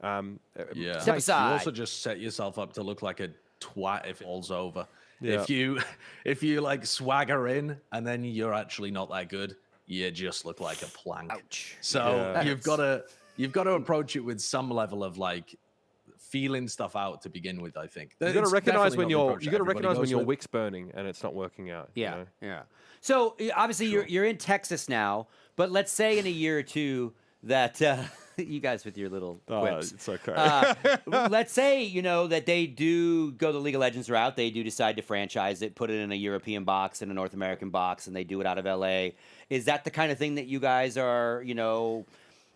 Step aside. You also just set yourself up to look like a twat if it all's over. If you like swagger in and then you're actually not that good, you just look like a plank. Ouch. So you've got to approach it with some level of like feeling stuff out to begin with. I think you got to recognize when your wick's burning and it's not working out. Yeah, you know? So obviously you're in Texas now, but let's say in a year or two that you guys with your little quips. It's okay. Let's say, you know, that they do go the League of Legends route. They do decide to franchise it, put it in a European box and a North American box, and they do it out of LA. Is that the kind of thing that you guys are, you know,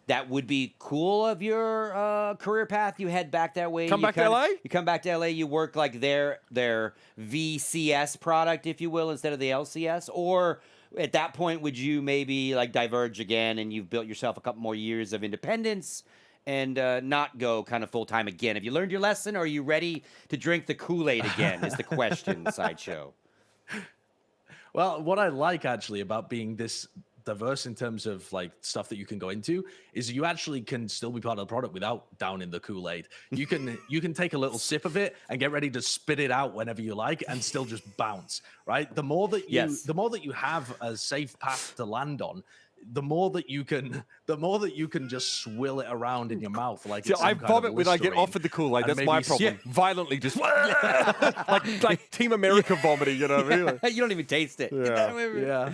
that would be cool of your career path? You head back that way. Come back to LA? You come back to LA, you work like their VCS product, if you will, instead of the LCS? Or at that point, would you maybe like diverge again and you've built yourself a couple more years of independence and not go kind of full-time again? Have you learned your lesson, or are you ready to drink the Kool-Aid again is the question, Sideshow. Well, what I like actually about being this diverse in terms of like stuff that you can go into is you actually can still be part of the product without downing the Kool-Aid. You can take a little sip of it and get ready to spit it out whenever you like and still just bounce, right? The more that you have a safe path to land on, the more that you can just swill it around in your mouth like it's I vomit when I get offered the Kool-Aid. That's my problem. Violently just like Team America vomiting, you know what I mean? You don't even taste it. Yeah.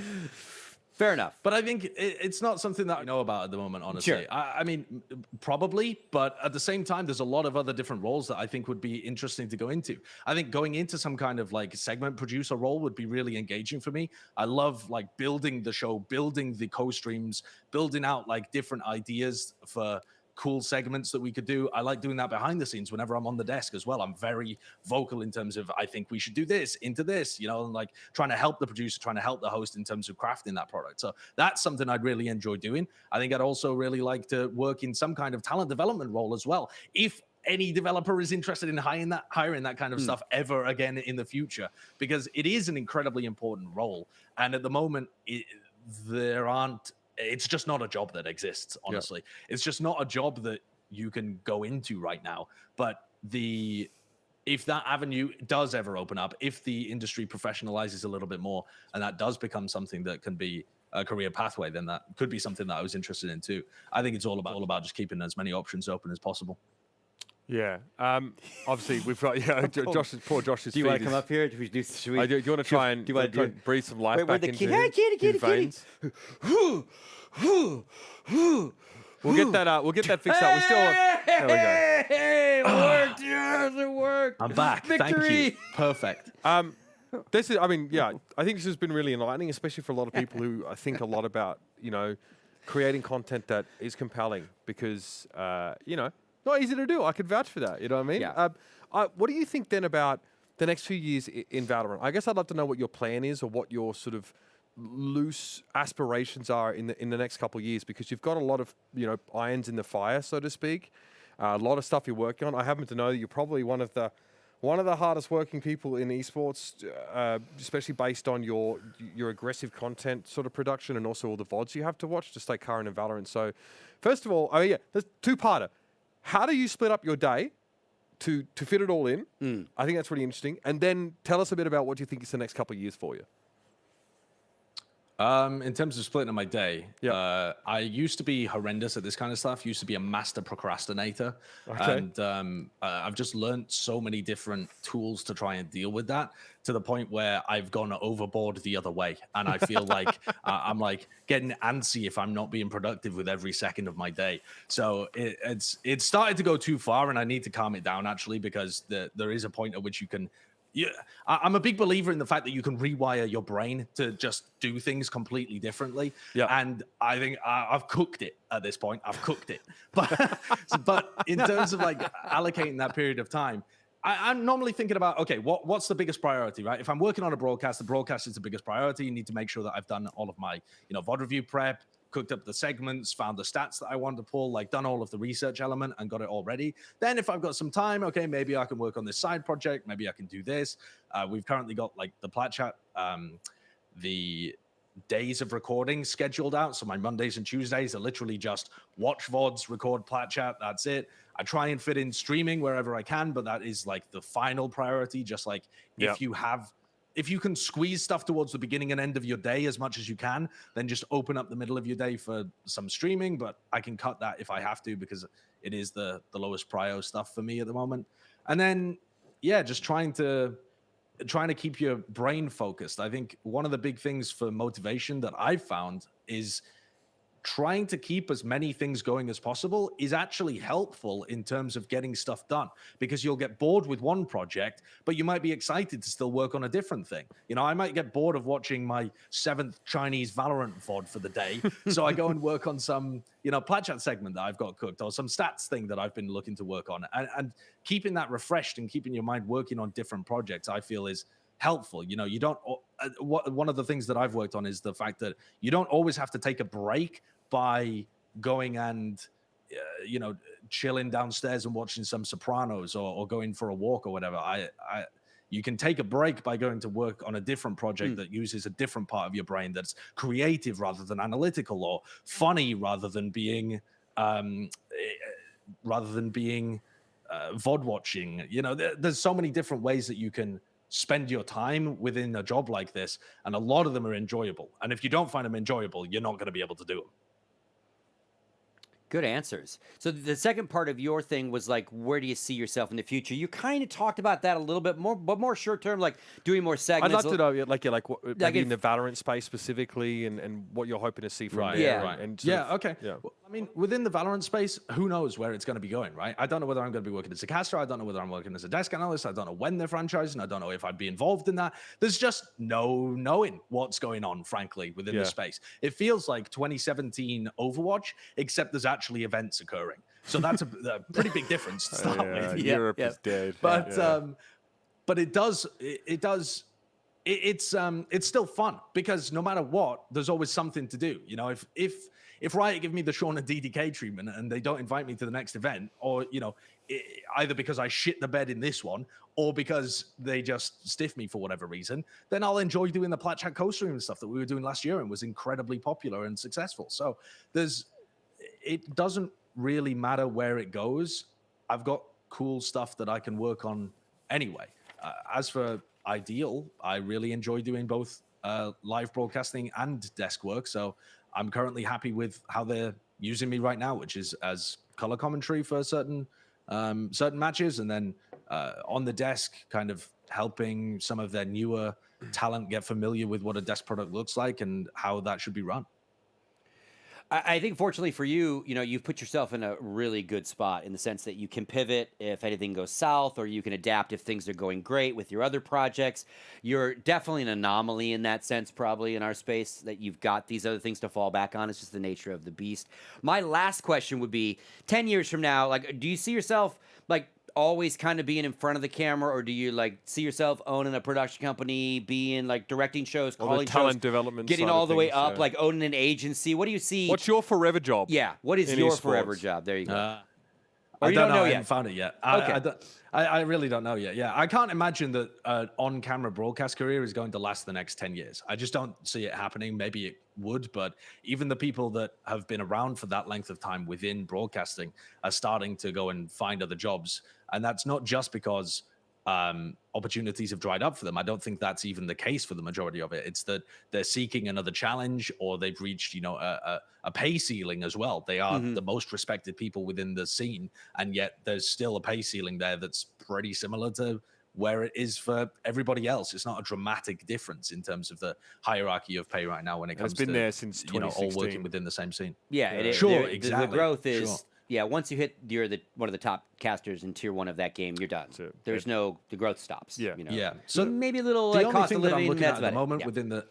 Fair enough. But I think it's not something that I know about at the moment, honestly. Sure. I mean, probably, but at the same time, there's a lot of other different roles that I think would be interesting to go into. I think going into some kind of like segment producer role would be really engaging for me. I love like building the show, building the co-streams, building out like different ideas for cool segments that we could do. I like doing that behind the scenes whenever I'm on the desk as well. I'm very vocal in terms of I think we should do this into this, you know, and like trying to help the producer, trying to help the host in terms of crafting that product. So that's something I'd really enjoy doing. I think I'd also really like to work in some kind of talent development role as well. If any developer is interested in hiring that kind of stuff ever again in the future, because it is an incredibly important role. And at the moment, it's just not a job that exists, honestly. It's just not a job that you can go into right now. But if that avenue does ever open up, if the industry professionalizes a little bit more, and that does become something that can be a career pathway, then that could be something that I was interested in too. I think it's all about just keeping as many options open as possible. Yeah. Obviously, we've got poor Josh's. Do you want to come up here? Do you want to try and breathe some life back into kitty. We'll get that fixed up. We still. There we go. Hey, it worked. Yes, it worked. I'm back. Victory. Thank you. Perfect. I think this has been really enlightening, especially for a lot of people who think a lot about, creating content that is compelling, because, not easy to do. I could vouch for that. You know what I mean? Yeah. What do you think then about the next few years in Valorant? I guess I'd love to know what your plan is, or what your sort of loose aspirations are in the next couple of years, because you've got a lot of, irons in the fire, so to speak. A lot of stuff you're working on. I happen to know that you're probably one of the hardest working people in esports, especially based on your aggressive content sort of production, and also all the VODs you have to watch to stay current in Valorant. So, first of all, there's two-parter. How do you split up your day to fit it all in? I think that's really interesting. And then tell us a bit about what you think is the next couple of years for you. In terms of splitting up my day, I used to be horrendous at this kind of stuff. Used to be a master procrastinator, and I've just learned so many different tools to try and deal with that, to the point where I've gone overboard the other way, and I feel like I'm like getting antsy if I'm not being productive with every second of my day. So it's started to go too far, and I need to calm it down, actually, because there is a point at which you can. Yeah, I'm a big believer in the fact that you can rewire your brain to just do things completely differently. Yeah. And I think I've cooked it at this point. I've cooked it. But in terms of like allocating that period of time, I'm normally thinking about, okay, what's the biggest priority, right? If I'm working on a broadcast, the broadcast is the biggest priority. You need to make sure that I've done all of my, VOD review prep, cooked up the segments, found the stats that I wanted to pull, like done all of the research element and got it all ready. Then if I've got some time, okay, maybe I can work on this side project. Maybe I can do this. We've currently got like the Plat Chat, the days of recording scheduled out. So my Mondays and Tuesdays are literally just watch VODs, record Plat Chat. That's it. I try and fit in streaming wherever I can, but that is like the final priority. Just like if you can squeeze stuff towards the beginning and end of your day as much as you can, then just open up the middle of your day for some streaming. But I can cut that if I have to, because it is the lowest prio stuff for me at the moment. And then, just trying to keep your brain focused. I think one of the big things for motivation that I've found is trying to keep as many things going as possible is actually helpful in terms of getting stuff done, because you'll get bored with one project, but you might be excited to still work on a different thing. I might get bored of watching my 7th Chinese Valorant VOD for the day. So I go and work on some, Plat Chat segment that I've got cooked, or some stats thing that I've been looking to work on, and keeping that refreshed and keeping your mind working on different projects, I feel is helpful. You don't, one of the things that I've worked on is the fact that you don't always have to take a break by going and, chilling downstairs and watching some Sopranos or going for a walk or whatever. You can take a break by going to work on a different project that uses a different part of your brain, that's creative rather than analytical, or funny rather than being VOD watching. There's so many different ways that you can spend your time within a job like this, and a lot of them are enjoyable. And if you don't find them enjoyable, you're not going to be able to do them. Good answers. So the second part of your thing was like, where do you see yourself in the future? You kind of talked about that a little bit more, but more short term, like doing more segments. I'd love to know, maybe in the Valorant space specifically, and what you're hoping to see from there. Yeah. Right? And okay. Yeah. Well, I mean, within the Valorant space, who knows where it's going to be going, right? I don't know whether I'm going to be working as a caster. I don't know whether I'm working as a desk analyst. I don't know when they're franchising. I don't know if I'd be involved in that. There's just no knowing what's going on, frankly, within the space. It feels like 2017 Overwatch, except there's actually events occurring. So that's a pretty big difference to start with. Europe is dead. But it's still fun, because no matter what, there's always something to do. If Riot give me the Sean and DDK treatment and they don't invite me to the next event, or either because I shit the bed in this one or because they just stiff me for whatever reason, then I'll enjoy doing the Plat Chat co-stream and stuff that we were doing last year and was incredibly popular and successful. So it doesn't really matter where it goes. I've got cool stuff that I can work on anyway. As for Ideal, I really enjoy doing both live broadcasting and desk work. So I'm currently happy with how they're using me right now, which is as color commentary for certain matches, and then on the desk, kind of helping some of their newer talent get familiar with what a desk product looks like and how that should be run. I think fortunately for you, you've put yourself in a really good spot in the sense that you can pivot if anything goes south, or you can adapt if things are going great with your other projects. You're definitely an anomaly in that sense, probably in our space, that you've got these other things to fall back on. It's just the nature of the beast. My last question would be, 10 years from now, like, do you see yourself like always kind of being in front of the camera, or do you like see yourself owning a production company, being like directing shows, calling talent shows, development, getting all the way up, like owning an agency? What do you see? What's your forever job? Yeah, what is your esports? forever job? There you go. I don't know. I yet. haven't found it yet. Okay. I really don't know yet. Yeah, I can't imagine that an on-camera broadcast career is going to last the next 10 years. I just don't see it happening. Maybe it would, but even the people that have been around for that length of time within broadcasting are starting to go and find other jobs. And that's not just because opportunities have dried up for them. I don't think that's even the case for the majority of it. It's that they're seeking another challenge, or they've reached, a pay ceiling as well. They are the most respected people within the scene, and yet there's still a pay ceiling there that's pretty similar to where it is for everybody else. It's not a dramatic difference in terms of the hierarchy of pay right now when it comes to there since all working within the same scene. Yeah, Exactly. The growth is once you hit one of the top casters in tier 1 of that game, you're done. There's the growth stops. Yeah. So maybe a little the only cost thing of that living. I'm looking That's at the moment it. the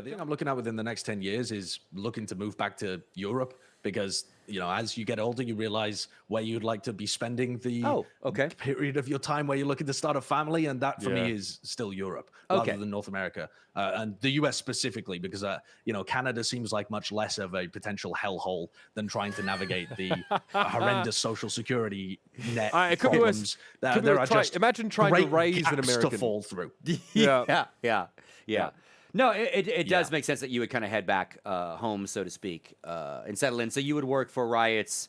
thing I'm looking at within the next 10 years is looking to move back to Europe, because as you get older, you realize where you'd like to be spending the period of your time where you're looking to start a family, and that for me is still Europe rather than North America, and the US specifically, because Canada seems like much less of a potential hellhole than trying to navigate the horrendous social security net it could problems. Imagine trying to raise an American to fall through. Yeah. No, it does make sense that you would kind of head back home, so to speak, and settle in. So you would work for Riot's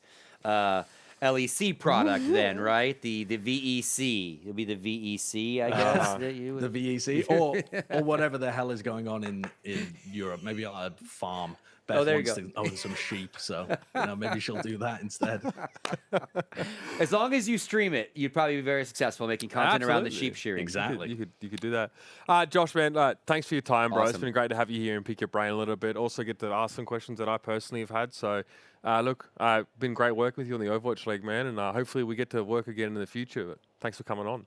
LEC product then, right? The VEC. It'll be the VEC, I guess. The VEC, or whatever the hell is going on in Europe. Maybe I'll add farm. Beth wants to own some sheep, so maybe she'll do that instead. As long as you stream it, you'd probably be very successful making content around the sheep shearing. Exactly. You could do that. Josh, man, thanks for your time, bro. Awesome. It's been great to have you here and pick your brain a little bit. Also get to ask some questions that I personally have had. So, look, been great working with you on the Overwatch League, man, and hopefully we get to work again in the future. But thanks for coming on.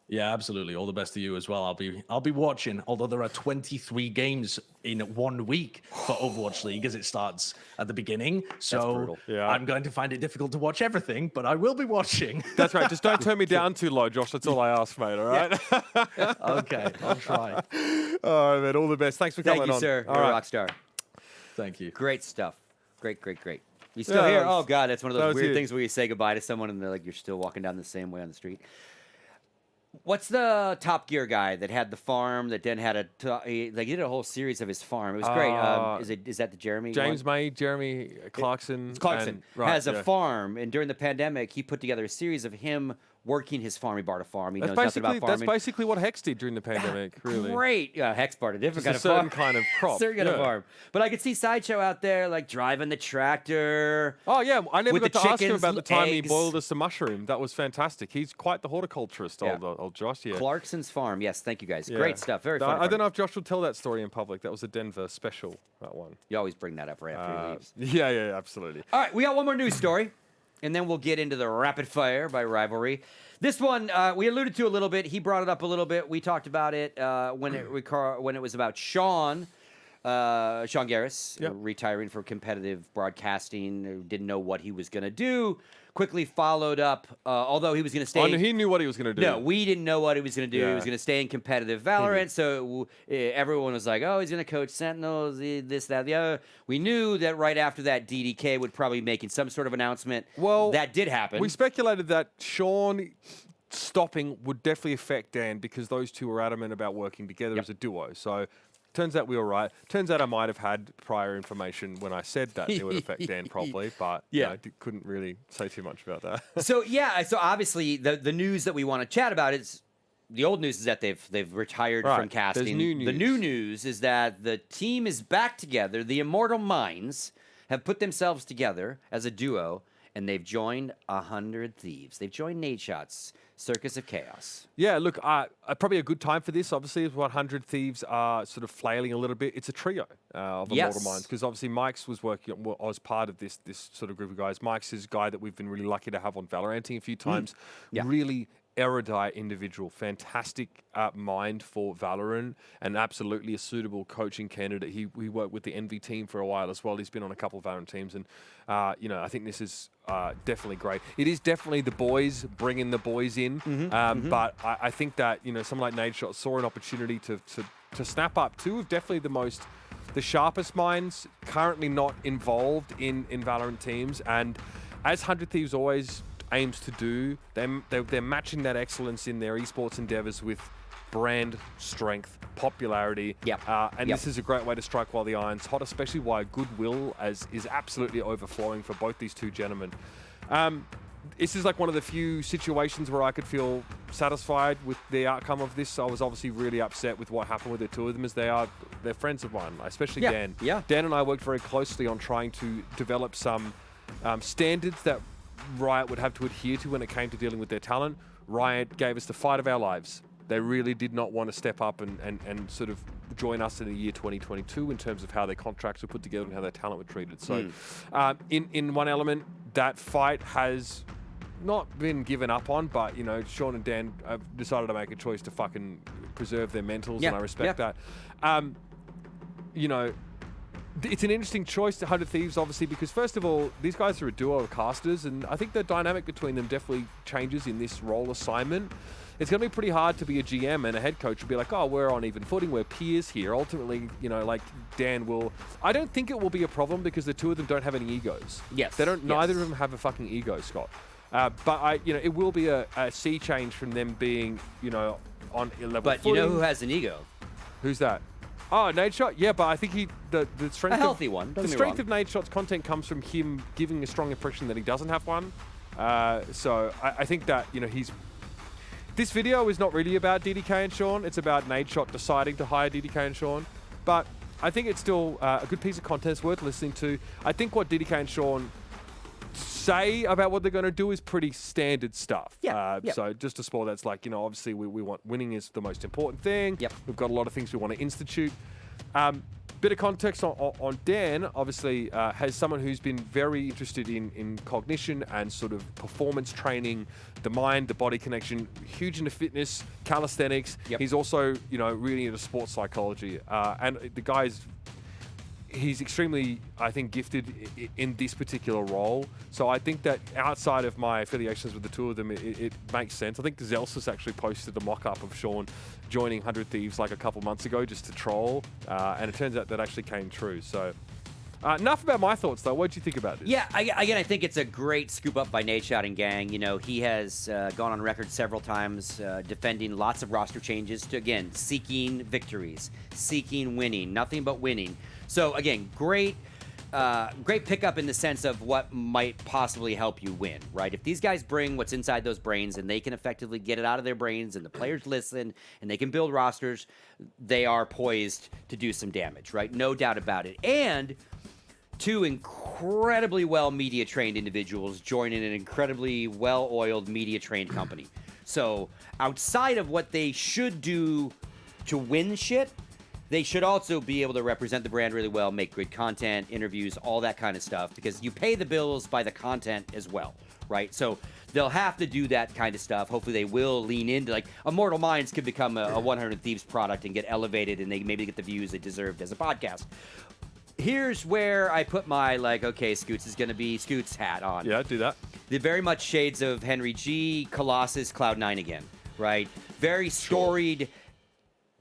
Yeah, absolutely. All the best to you as well. I'll be watching, although there are 23 games in 1 week for Overwatch League as it starts at the beginning. So I'm going to find it difficult to watch everything, but I will be watching. That's right. Just don't turn me down too low, Josh. That's all I ask, mate. All right? Okay, I'll try. All right, man. All the best. Thanks for coming on. Thank you, sir. You're a rock star. Thank you. Great stuff. Great. You still here? Oh, God. That's one of those weird things where you say goodbye to someone and they're like, you're still walking down the same way on the street. What's the Top Gear guy that had the farm that then had he did a whole series of his farm? It was great. Is that the Jeremy? James May, Jeremy Clarkson. Clarkson has a farm, and during the pandemic, he put together a series of him working his farm. He bought a farm. He knows nothing about farming. That's basically what Hex did during the pandemic, really. Great. Hex bought a different kind of farm. kind of crop. Certain kind of farm. But I could see Sideshow out there, like, driving the tractor. Oh, yeah. I never got to ask him about the time he eggs. boiled us a mushroom. That was fantastic. He's quite the horticulturist, old Josh. Yeah. Clarkson's farm. Yes, thank you, guys. Great stuff. Very fun. I don't know if Josh will tell that story in public. That was a Denver special, that one. You always bring that up right after he leaves. Yeah, absolutely. All right, we got one more news story, and then we'll get into the rapid fire by Rivalry. This one we alluded to a little bit. He brought it up a little bit. We talked about it when it was about Sean Sean Gares, Yep. retiring from competitive broadcasting, didn't know what he was going to do. Quickly followed up, although he was going to stay. Oh, no, he knew what he was going to do. No, we didn't know what he was going to do. Yeah. He was going to stay in competitive Valorant. So everyone was like, oh, he's going to coach Sentinels, this, that, the other. We knew that right after that, DDK would probably be making some sort of announcement. Well, that did happen. We speculated that Sean stopping would definitely affect Dan because those two were adamant about working together as a duo. So turns out we were right. Turns out I might have had prior information when I said that it would affect Dan probably, but couldn't really say too much about that. So obviously the news that we want to chat about is the old news is that they've retired from casting. There's new news. The new news is that the team is back together. The Immortal Minds have put themselves together as a duo, and they've joined 100 Thieves. They've joined Nadeshot's Circus of Chaos. Yeah, look, probably a good time for this, obviously, is 100 Thieves are sort of flailing a little bit. It's a trio of Immortal Minds, because obviously Mike's was was part of this sort of group of guys. Mike's is a guy that we've been really lucky to have on Valoranting a few times. Really erudite individual, fantastic mind for Valorant, and absolutely a suitable coaching candidate. He worked with the NV team for a while as well. He's been on a couple of Valorant teams, and I think this is definitely great. It is definitely the boys bringing the boys in, but I think that someone like Nadeshot saw an opportunity to snap up two of definitely the sharpest minds currently not involved in Valorant teams, and as 100 Thieves always aims to do, they're matching that excellence in their esports endeavors with brand strength, popularity. This is a great way to strike while the iron's hot, especially while goodwill is absolutely overflowing for both these two gentlemen. This is like one of the few situations where I could feel satisfied with the outcome of this. I was obviously really upset with what happened with the two of them, as they're friends of mine, especially Dan. Dan and I worked very closely on trying to develop some standards that Riot would have to adhere to when it came to dealing with their talent. Riot gave us the fight of our lives. They really did not want to step up and sort of join us in the year 2022 in terms of how their contracts were put together and how their talent were treated. So in one element, that fight has not been given up on, but Sean and Dan have decided to make a choice to fucking preserve their mentals, and I respect that. It's an interesting choice to 100 Thieves, obviously, because first of all, these guys are a duo of casters, and I think the dynamic between them definitely changes in this role assignment. It's going to be pretty hard to be a GM and a head coach and be like, oh, we're on even footing, we're peers here. Ultimately, like Dan will... I don't think it will be a problem because the two of them don't have any egos. Yes. They don't. Neither of them have a fucking ego, Scott. But it will be a sea change from them being, on a level But footing. you know who has an ego? Who's that? Oh, Nadeshot? Yeah, but I think the strength A healthy one. The strength of Nadeshot's content comes from him giving a strong impression that he doesn't have one. So I think that, he's... This video is not really about DDK and Sean. It's about Nadeshot deciding to hire DDK and Sean. But I think it's still a good piece of content. It's worth listening to. I think what DDK and Sean say about what they're going to do is pretty standard stuff. So just to spoil that, it's like, obviously we want winning is the most important thing. We've got a lot of things we want to institute. Bit of context on Dan, obviously, has someone who's been very interested in cognition and sort of performance training, the mind, the body connection, huge into fitness, calisthenics. He's also, really into sports psychology. And the guy's... He's extremely, I think, gifted in this particular role. So I think that outside of my affiliations with the two of them, it makes sense. I think Zelsis actually posted a mock-up of Sean joining 100 Thieves like a couple months ago just to troll. And it turns out that actually came true. So enough about my thoughts, though. What did you think about this? Yeah, again, I think it's a great scoop up by Nadeshot and gang. He has gone on record several times defending lots of roster changes to, again, seeking victories, seeking winning, nothing but winning. So, again, great pickup in the sense of what might possibly help you win, right? If these guys bring what's inside those brains and they can effectively get it out of their brains and the players listen and they can build rosters, they are poised to do some damage, right? No doubt about it. And two incredibly well media-trained individuals joining an incredibly well-oiled media-trained company. So outside of what they should do to win shit, they should also be able to represent the brand really well, make good content, interviews, all that kind of stuff, because you pay the bills by the content as well, right? So they'll have to do that kind of stuff. Hopefully they will lean into, like, Immortal Minds could become a 100 Thieves product and get elevated, and they maybe get the views they deserved as a podcast. Here's where I put my, like, okay, Scoots is going to be Scoots hat on. Yeah, do that. The very much shades of Henry G, Colossus, Cloud9 again, right? Very storied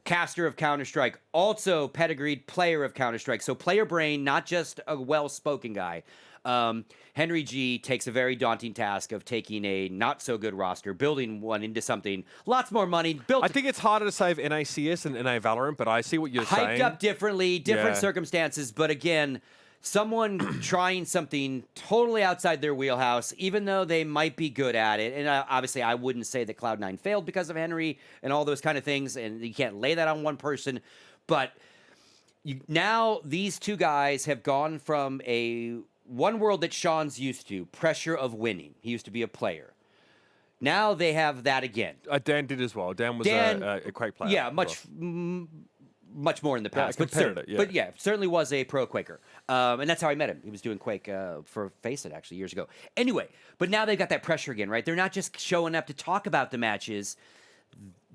caster of Counter-Strike, also pedigreed player of Counter-Strike. So player brain, not just a well-spoken guy. Henry G takes a very daunting task of taking a not-so-good roster, building one into something, lots more money. I think it's harder to save NACS and NA Valorant, but I see what you're saying. Hyped up differently, different circumstances, but again, someone trying something totally outside their wheelhouse, even though they might be good at it. And obviously, I wouldn't say that Cloud9 failed because of Henry and all those kind of things, and you can't lay that on one person. But now these two guys have gone from one world that Sean's used to, pressure of winning. He used to be a player. Now they have that again. Dan did as well. Dan was a Quake player. Yeah, much more in the past. But certainly was a pro Quaker. And that's how I met him. He was doing Quake for Face It, actually, years ago. Anyway, but now they've got that pressure again, right? They're not just showing up to talk about the matches.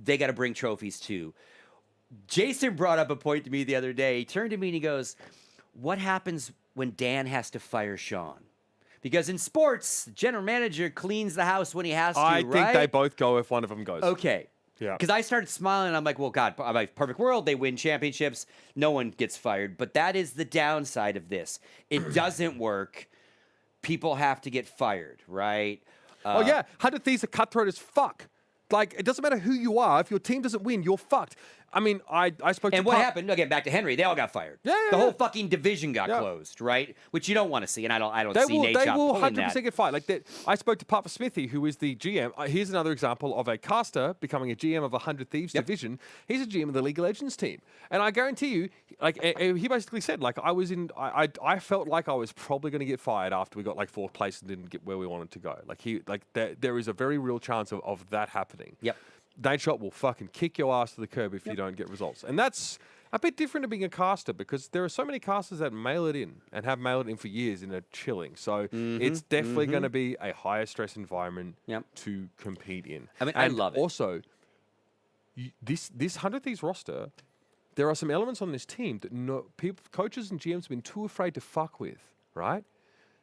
They got to bring trophies, too. Jason brought up a point to me the other day. He turned to me and he goes, what happens when Dan has to fire Sean? Because in sports, the general manager cleans the house when he has to, I right? think they both go if one of them goes. Okay. Yeah. Because I started smiling, and I'm like, well, God, I'm like, perfect world. They win championships. No one gets fired. But that is the downside of this. It doesn't work. People have to get fired, right? 100 Thieves are cutthroat as fuck. Like, it doesn't matter who you are. If your team doesn't win, you're fucked. I mean, I spoke to... And what happened? Again, back to Henry. They all got fired. The whole fucking division got closed, right? Which you don't want to see, and I don't see Nate Chop pulling that. They will 100% get fired. Like that. I spoke to Papa Smithy, who is the GM. Here's another example of a caster becoming a GM of a 100 Thieves division. He's a GM of the League of Legends team. And I guarantee you, like, he basically said, like, I felt like I was probably going to get fired after we got, like, 4th place and didn't get where we wanted to go. Like, there is a very real chance of that happening. Yep. Nate Shot will fucking kick your ass to the curb if you don't get results. And that's a bit different to being a caster, because there are so many casters that mail it in and have mailed it in for years and are chilling. So it's definitely going to be a higher stress environment to compete in. I mean, I love it. Also, this 100 Thieves roster, there are some elements on this team that coaches and GMs have been too afraid to fuck with, right?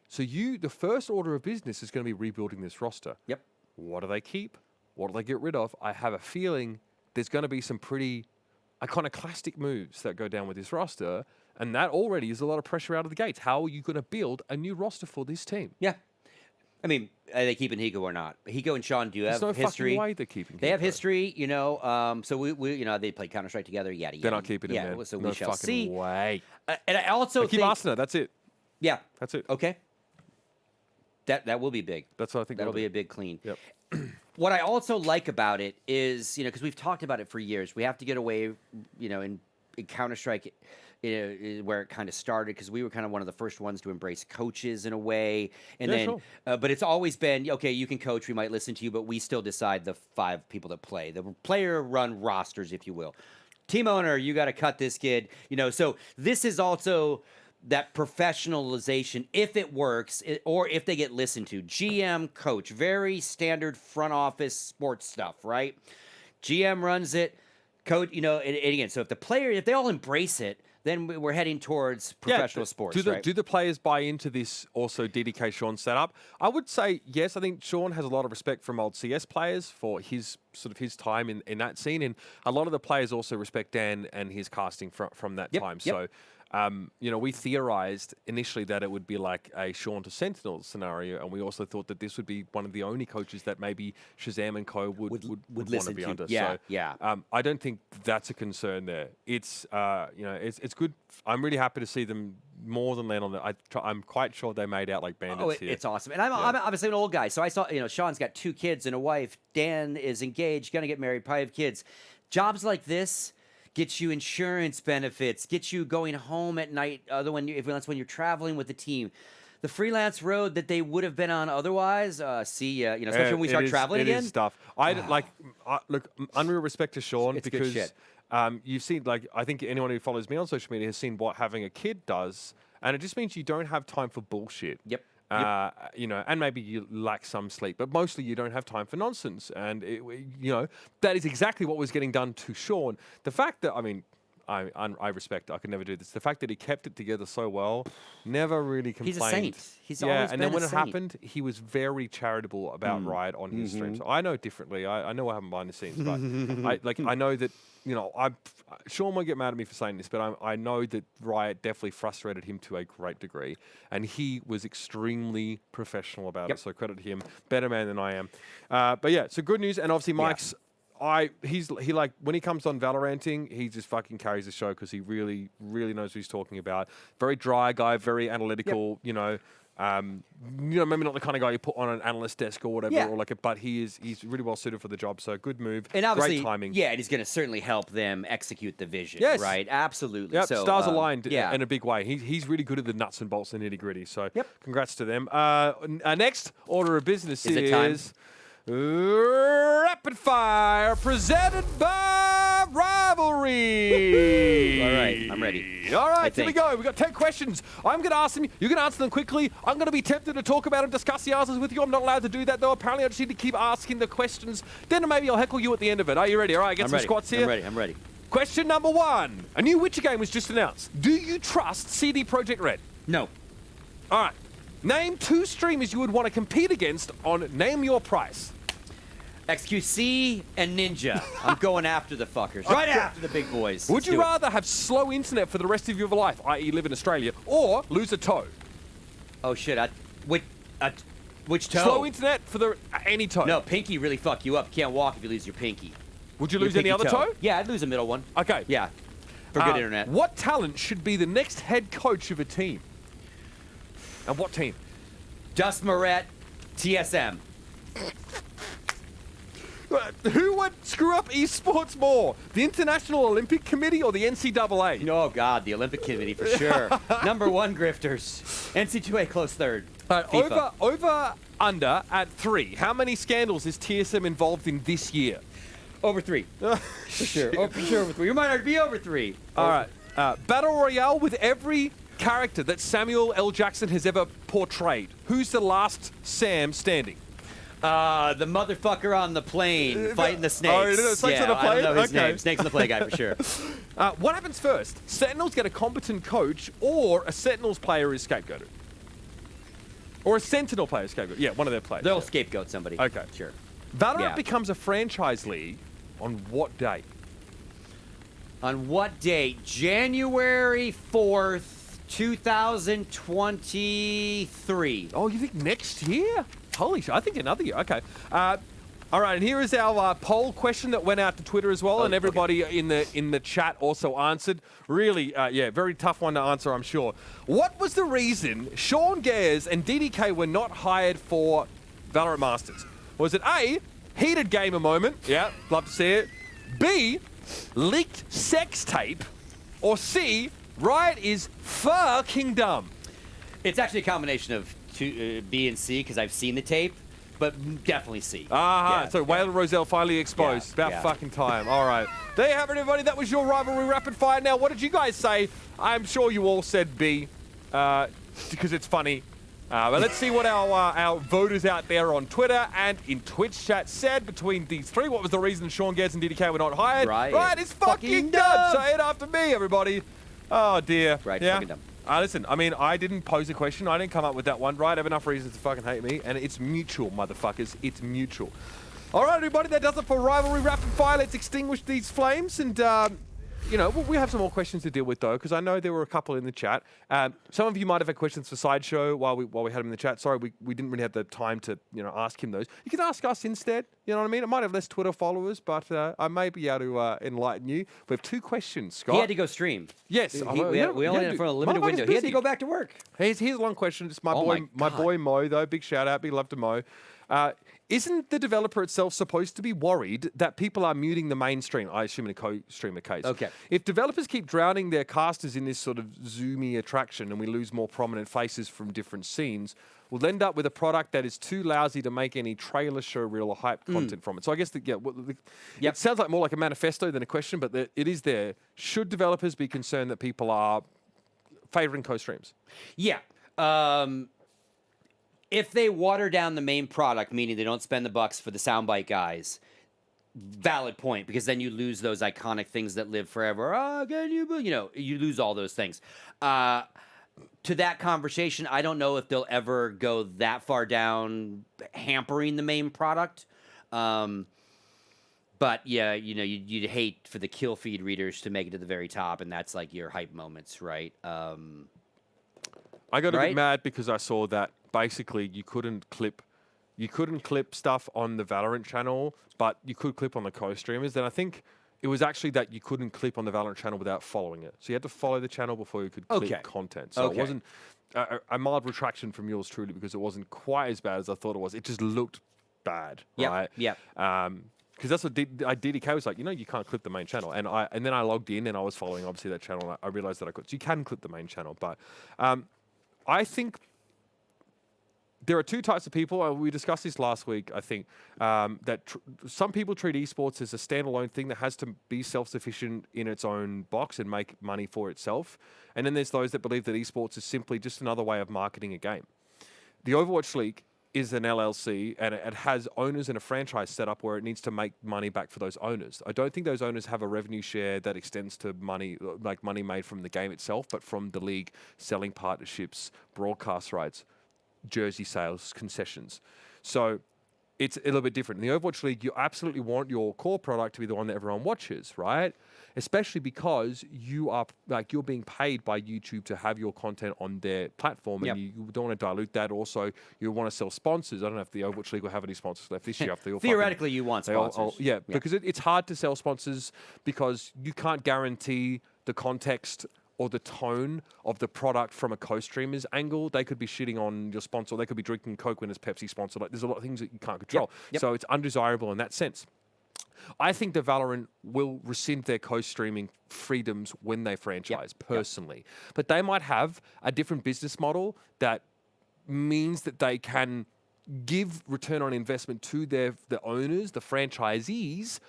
So the first order of business is going to be rebuilding this roster. Yep. What do they keep? What do they get rid of? I have a feeling there's going to be some pretty iconoclastic moves that go down with this roster, and that already is a lot of pressure out of the gates. How are you going to build a new roster for this team? Yeah. I mean, are they keeping Hiko or not? Hiko and Sean do have history. There's no fucking way they're keeping Hiko. They have history, you know. So we they played Counter-Strike together, yada, yada. They're not keeping him, man. So no we shall see. fucking way. And I also keep Arsenal. That's it. Yeah. That's it. Okay. That will be big. That's what I think. That'll be a big clean. Yep. What I also like about it is, because we've talked about it for years, we have to get away, in Counter-Strike, where it kind of started, because we were kind of one of the first ones to embrace coaches in a way. And but it's always been, okay, you can coach, we might listen to you, but we still decide the 5 people that play. The player-run rosters, if you will. Team owner, you got to cut this kid. So this is also that professionalization, if it works, or if they get listened to. GM, coach, very standard front office sports stuff, right? GM runs it, coach, and again, so if they all embrace it, then we're heading towards professional sports, right? Do the players buy into this also DDK Sean setup? I would say yes. I think Sean has a lot of respect from old CS players for his time in that scene, and a lot of the players also respect Dan and his casting from that time. So we theorized initially that it would be like a Sean to Sentinel scenario, and we also thought that this would be one of the only coaches that maybe Shazam and Co would want to be under. I don't think that's a concern there. It's it's good. I'm really happy to see them more than land on that. I'm quite sure they made out like bandits here. It's awesome. And I'm obviously an old guy, so I saw, Sean's got 2 kids and a wife. Dan is engaged, gonna get married, probably have kids. Jobs like this get you insurance benefits, get you going home at night, that's when you're traveling with the team. The freelance road that they would have been on otherwise, especially when we start traveling again. It is stuff. Look, unreal respect to Sean, it's because good shit. You've seen, I think anyone who follows me on social media has seen what having a kid does, and it just means you don't have time for bullshit. Yep. You know, and maybe you lack some sleep, but mostly you don't have time for nonsense. And, you know, that is exactly what was getting done to Sean. The fact that, I mean, I respect. I could never do this. The fact that he kept it together so well, never really complained. He's a saint. He's yeah, always and been then when a it saint. happened, he was very charitable about Riot on his stream. So I know differently. I know what happened behind the scenes, but I know that, you know, Sean won't get mad at me for saying this, but I know that Riot definitely frustrated him to a great degree, and he was extremely professional about it. So credit to him, better man than I am. But yeah, so good news, and obviously Mike's. He like when he comes on Valoranting, he just fucking carries the show because he really knows what he's talking about. Very dry guy, very analytical. You know, maybe not the kind of guy you put on an analyst desk or whatever, or like. But he's really well suited for the job. So good move, and obviously, great timing. Yeah, and he's going to certainly help them execute the vision. Yes. Right, absolutely. Yep, so, stars aligned yeah. in a big way. He's really good at the nuts and bolts and nitty gritty. So congrats to them. Our next order of business is Rapid Fire, presented by Rivalry. All right, I'm ready. All right, here we go. We've got 10 questions. I'm going to ask them. You're going to answer them quickly. I'm going to be tempted to talk about and discuss the answers with you. I'm not allowed to do that, though. Apparently, I just need to keep asking the questions. Then maybe I'll heckle you at the end of it. Are you ready? All right, get some squats here. I'm ready. Question number 1. A new Witcher game was just announced. Do you trust CD Projekt Red? No. All right. Name 2 streamers you would want to compete against on Name Your Price. XQC and Ninja. I'm going after the fuckers. Right after the big boys. Would you rather have slow internet for the rest of your life, i.e. live in Australia, or lose a toe? Oh, shit. Which toe? Slow internet for any toe. No, pinky really fuck you up. You can't walk if you lose your pinky. Would you lose any other toe? Yeah, I'd lose a middle one. Okay. Yeah. For good internet. What talent should be the next head coach of a team? And what team? Dust Moret, TSM. Who would screw up esports more? The International Olympic Committee or the NCAA? Oh, God, the Olympic Committee for sure. Number 1, grifters. NC2A close third. Over, under at 3. How many scandals is TSM involved in this year? Over 3. For sure. Oh, for sure over 3. You might already be over 3. All right. Battle Royale with every character that Samuel L. Jackson has ever portrayed. Who's the last Sam standing? The motherfucker on the plane fighting the snakes. Oh, snakes on the plane? I don't know his name. Snakes on the plane guy for sure. What happens first? Sentinels get a competent coach, or a Sentinels player is scapegoated? Or a Sentinel player is scapegoated? Yeah, one of their players. They'll scapegoat somebody. Okay. Sure. Valorant becomes a franchise league on what date? On what date? January 4th, 2023. Oh, you think next year? Holy shit, I think another year. Okay. All right, and here is our poll question that went out to Twitter as well, and everybody in the chat also answered. Really, very tough one to answer, I'm sure. What was the reason Sean Gares and DDK were not hired for Valorant Masters? Was it A, heated gamer moment? Yeah, love to see it. B, leaked sex tape? Or C, Riot is fucking dumb? It's actually a combination of B and C because I've seen the tape, but definitely C. So Waylon Roselle finally exposed. About fucking time. All right. There you have it, everybody. That was your Rivalry Rapid Fire. Now, what did you guys say? I'm sure you all said B because it's funny. But let's see what our voters out there on Twitter and in Twitch chat said between these 3. What was the reason Sean Gares and DDK were not hired? Right, it's fucking dumb. Say it after me, everybody. Oh, dear. Right, fucking dumb. Listen, I mean, I didn't pose a question. I didn't come up with that one. Right, I have enough reasons to fucking hate me, and it's mutual, motherfuckers. It's mutual. All right, everybody, that does it for Rivalry Rapid Fire. Let's extinguish these flames, and we have some more questions to deal with, though, because I know there were a couple in the chat. Some of you might have had questions for Sideshow while we had him in the chat. Sorry, we didn't really have the time to ask him those. You can ask us instead. You know what I mean? I might have less Twitter followers, but I may be able to enlighten you. We have 2 questions, Scott. He had to go stream. Yes, we only had it for a limited window. He had to go back to work. Here's a long question. It's my boy Mo, though. Big shout out. Big love to Mo. Isn't the developer itself supposed to be worried that people are muting the mainstream? I assume in a co-streamer case. Okay. If developers keep drowning their casters in this sort of zoomy attraction and we lose more prominent faces from different scenes, we'll end up with a product that is too lousy to make any trailer, show reel, or hype content from it. So I guess it sounds like more like a manifesto than a question, but it is there. Should developers be concerned that people are favoring co-streams? Yeah. if they water down the main product, meaning they don't spend the bucks for the soundbite guys, valid point, because then you lose those iconic things that live forever. Oh, can you lose all those things. To that conversation, I don't know if they'll ever go that far down hampering the main product. But yeah, you'd hate for the kill feed readers to make it to the very top, and that's like your hype moments, right? I got a bit mad because I saw that basically you couldn't clip stuff on the Valorant channel, but you could clip on the co-streamers. Then I think it was actually that you couldn't clip on the Valorant channel without following it. So you had to follow the channel before you could clip content. So it wasn't a mild retraction from yours truly, because it wasn't quite as bad as I thought it was. It just looked bad, right? Yeah. Because that's what DDK was like. You can't clip the main channel, and then I logged in and I was following obviously that channel. And I realized that I could. So you can clip the main channel, but I think there are two types of people. We discussed this last week, I think, that some people treat esports as a standalone thing that has to be self-sufficient in its own box and make money for itself. And then there's those that believe that esports is simply just another way of marketing a game. The Overwatch League is an LLC, and it has owners and a franchise set up where it needs to make money back for those owners. I don't think those owners have a revenue share that extends to money, like money made from the game itself, but from the league selling partnerships, broadcast rights, jersey sales, concessions. So it's a little bit different. In the Overwatch League, you absolutely want your core product to be the one that everyone watches, right? Especially because you're being paid by YouTube to have your content on their platform, and you don't want to dilute that. Also, you want to sell sponsors. I don't know if the Overwatch League will have any sponsors left this year. Theoretically, you want sponsors. Because it's hard to sell sponsors because you can't guarantee the context or the tone of the product from a co-streamer's angle. They could be shitting on your sponsor. They could be drinking Coke when it's Pepsi sponsor. Like, there's a lot of things that you can't control. So it's undesirable in that sense. I think that Valorant will rescind their co-streaming freedoms when they franchise, personally. But they might have a different business model that means that they can give return on investment to the owners, the franchisees,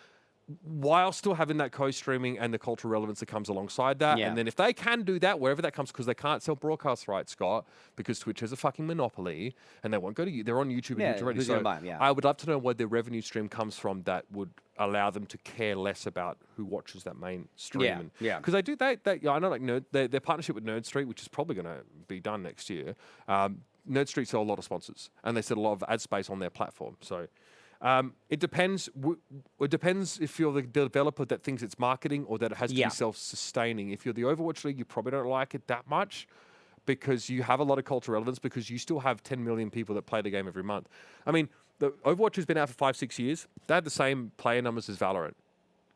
while still having that co-streaming and the cultural relevance that comes alongside that. And then if they can do that, wherever that comes, because they can't sell broadcast rights, Scott, because Twitch has a fucking monopoly, and they won't go to they're on YouTube and already. So I would love to know where their revenue stream comes from that would allow them to care less about who watches that main stream. Because they do that. I know, like their partnership with Nerd Street, which is probably going to be done next year. Nerd Street sell a lot of sponsors, and they sell a lot of ad space on their platform. So. It depends. It depends if you're the developer that thinks it's marketing or that it has to be self-sustaining. If you're the Overwatch League, you probably don't like it that much because you have a lot of cultural relevance, because you still have 10 million people that play the game every month. I mean, the Overwatch has been out for 5-6 years. They had the same player numbers as Valorant.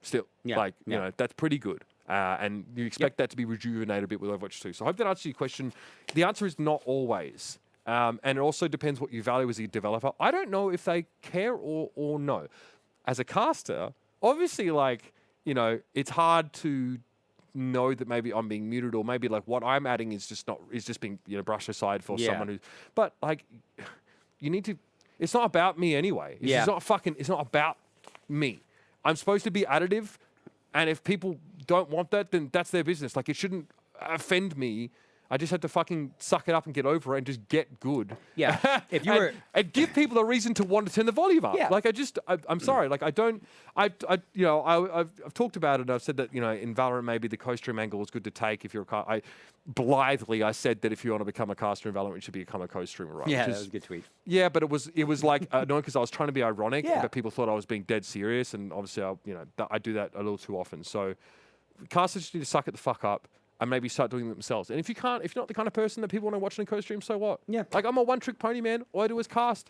Still, that's pretty good. And you expect that to be rejuvenated a bit with Overwatch 2. So I hope that answers your question. The answer is not always. And it also depends what you value as a developer. I don't know if they care or no. As a caster, obviously, it's hard to know that maybe I'm being muted, or maybe like what I'm adding is just being brushed aside for someone who. But you need to. It's not about me anyway. It's not about me. I'm supposed to be additive, and if people don't want that, then that's their business. Like, it shouldn't offend me. I just had to fucking suck it up and get over it and just get good. Yeah. If you were and give people a reason to want to turn the volume up. Yeah. I'm sorry. Like, I've talked about it. And I've said that, in Valorant, maybe the co-stream angle is good to take if you're blithely, I said that if you want to become a caster in Valorant, you should become a co-streamer, right? Yeah, that was a good tweet. Yeah, but it was like annoying because I was trying to be ironic, but people thought I was being dead serious, and obviously, I do that a little too often. So, casters just need to suck it the fuck up and maybe start doing it themselves. And if you're not the kind of person that people want to watch on a co-stream, so what? Yeah. Like, I'm a one-trick pony, man. All I do is cast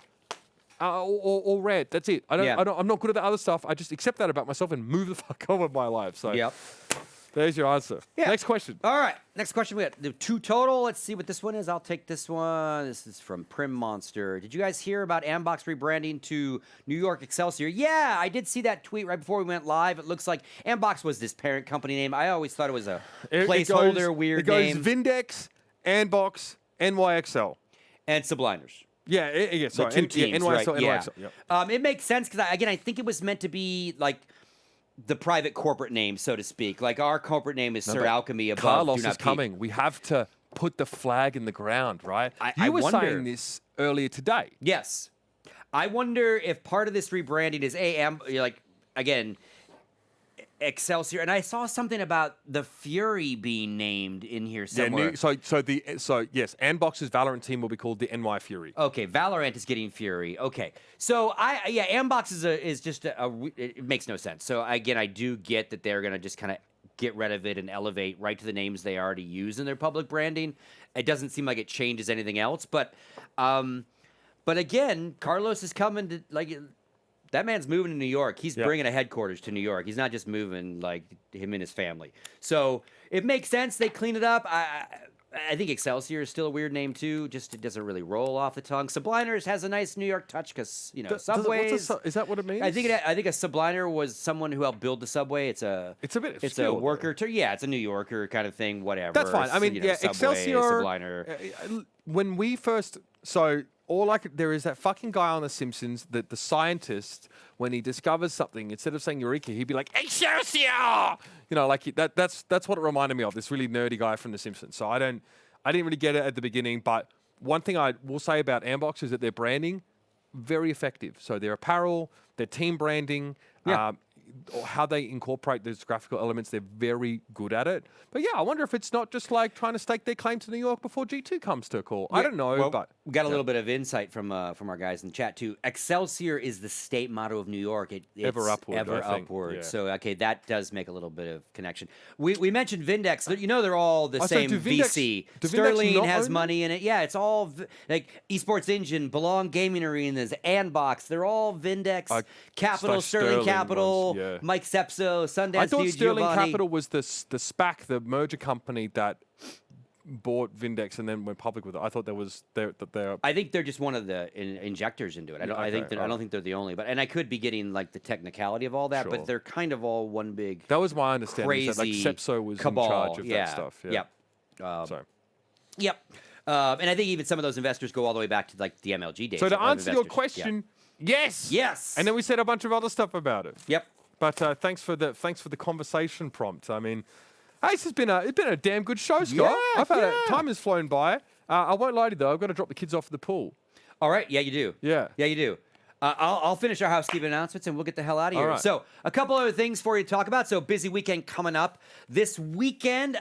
or rant. That's it. I'm not good at the other stuff. I just accept that about myself and move the fuck on with my life. So. There's your answer. Yeah. Next question. All right. Next question. We got the 2 total. Let's see what this one is. I'll take this one. This is from Prim Monster. Did you guys hear about Ambox rebranding to New York Excelsior? Yeah, I did see that tweet right before we went live. It looks like Ambox was this parent company name. I always thought it was a placeholder, weird name. It goes Vindex, Ambox, NYXL. And Subliners. Yeah, sorry. The 2 teams, NYXL, right? NYXL. Yep. It makes sense because, I think it was meant to be like the private corporate name, so to speak. Like, our corporate name is Sir Alchemy above. Carlos is coming. We have to put the flag in the ground, right? I you were wonder. saying this earlier today. Yes. I wonder if part of this rebranding is again, Excelsior, and I saw something about the Fury being named in here somewhere. Yeah, so yes, Ambox's Valorant team will be called the NY Fury. Okay, Valorant is getting Fury. Okay, so Ambox is just it makes no sense. So again, I do get that they're gonna just kind of get rid of it and elevate right to the names they already use in their public branding. It doesn't seem like it changes anything else, but again, Carlos is coming to that man's moving to New York. He's bringing a headquarters to New York. He's not just moving like him and his family. So it makes sense. They clean it up. I think Excelsior is still a weird name too. Just it doesn't really roll off the tongue. Subliners has a nice New York touch because subways. Is that what it means? I think a subliner was someone who helped build the subway. It's a worker. It's a New Yorker kind of thing. Whatever. That's fine. I mean, subway, Excelsior. Subliner. When we first there is that fucking guy on The Simpsons, that the scientist, when he discovers something, instead of saying Eureka, he'd be like, Excelsior! That's what it reminded me of, this really nerdy guy from The Simpsons. So I didn't really get it at the beginning, but one thing I will say about Ambox is that their branding, very effective. So their apparel, their team branding, or how they incorporate those graphical elements, they're very good at it. But yeah, I wonder if it's not just like trying to stake their claim to New York before G2 comes to a call. I don't know, but we got a little bit of insight from our guys in the chat too. Excelsior is the state motto of New York. It's ever upward. Ever I think. upward. Yeah. So that does make a little bit of connection. We mentioned Vindex. They're all the same VC. Sterling has money in it. Yeah, it's all like Esports Engine, Belong Gaming Arenas, Andbox. They're all Vindex. Capital, Sterling Capital. Yeah. Mike Sepso, Sundance. I thought Dude, Sterling Giovanni. Capital was the SPAC, the merger company that bought Vindex and then went public with it. I thought they're. I think they're just one of the injectors into it. I don't think they're the only. But I could be getting like the technicality of all that. Sure. But they're kind of all one big. That was my understanding. Crazy that Sepso was cabal. in charge of that stuff. Yeah. Yep. Yep. And I think even some of those investors go all the way back to like the MLG days. So to of answer your investors. question, yes. Yes. And then we said a bunch of other stuff about it. Yep. But thanks for the conversation prompt. I mean, hey, it's been a damn good show, Scott. Time has flown by. I won't lie to you though. I've got to drop the kids off at the pool. All right. Yeah, you do. Yeah. Yeah, you do. I'll finish our housekeeping announcements and we'll get the hell out of here. Right. So a couple other things for you to talk about. So busy weekend coming up. This weekend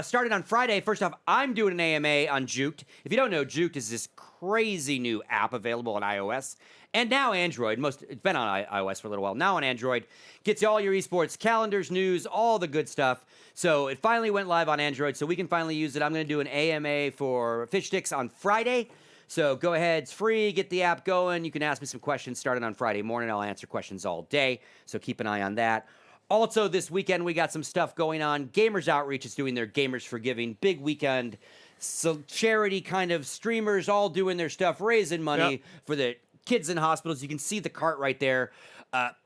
started on Friday. First off, I'm doing an AMA on Juked. If you don't know, Juked is this crazy new app available on iOS and now Android. It's been on iOS for a little while. Now on Android. Gets you all your esports calendars, news, all the good stuff. So it finally went live on Android, so we can finally use it. I'm going to do an AMA for Fish Sticks on Friday. So go ahead, it's free, get the app going. You can ask me some questions starting on Friday morning. I'll answer questions all day, so keep an eye on that. Also, this weekend, we got some stuff going on. Gamers Outreach is doing their Gamers for Giving big weekend. So charity kind of streamers all doing their stuff, raising money for the kids in hospitals. You can see the cart right there.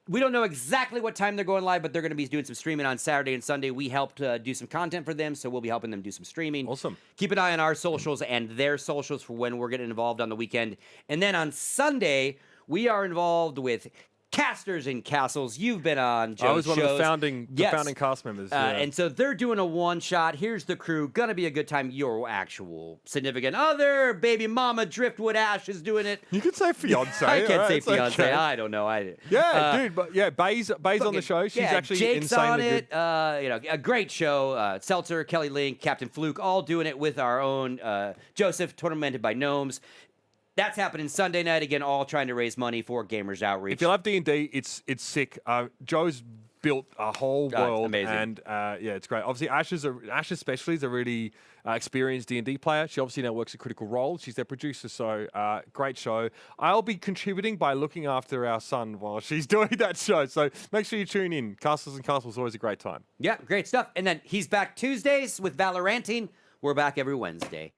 We don't know exactly what time they're going live, but they're going to be doing some streaming on Saturday and Sunday. We helped do some content for them, so we'll be helping them do some streaming. Awesome. Keep an eye on our socials and their socials for when we're getting involved on the weekend. And then on Sunday, we are involved with Casters and Castles. You've been on Joe's I was one shows. of the founding cast members. And so they're doing a one-shot. Here's the crew. Gonna be a good time. Your actual significant other, baby mama, Driftwood Ash is doing it. You could say fiance. I can't say fiance. Okay. I don't know. Dude, but yeah, Bay's on the show. She's actually Jake's insanely on it. good. A great show. Seltzer, Kelly Link, Captain Fluke, all doing it with our own Joseph, tormented by gnomes. That's happening Sunday night again. All trying to raise money for Gamers Outreach. If you love D&D, it's sick. Joe's built a whole world, amazing. And it's great. Obviously, Ash especially is a really experienced D&D player. She obviously now works a Critical Role. She's their producer, so great show. I'll be contributing by looking after our son while she's doing that show. So make sure you tune in. Castles and Castles is always a great time. Yeah, great stuff. And then he's back Tuesdays with Valoranting. We're back every Wednesday.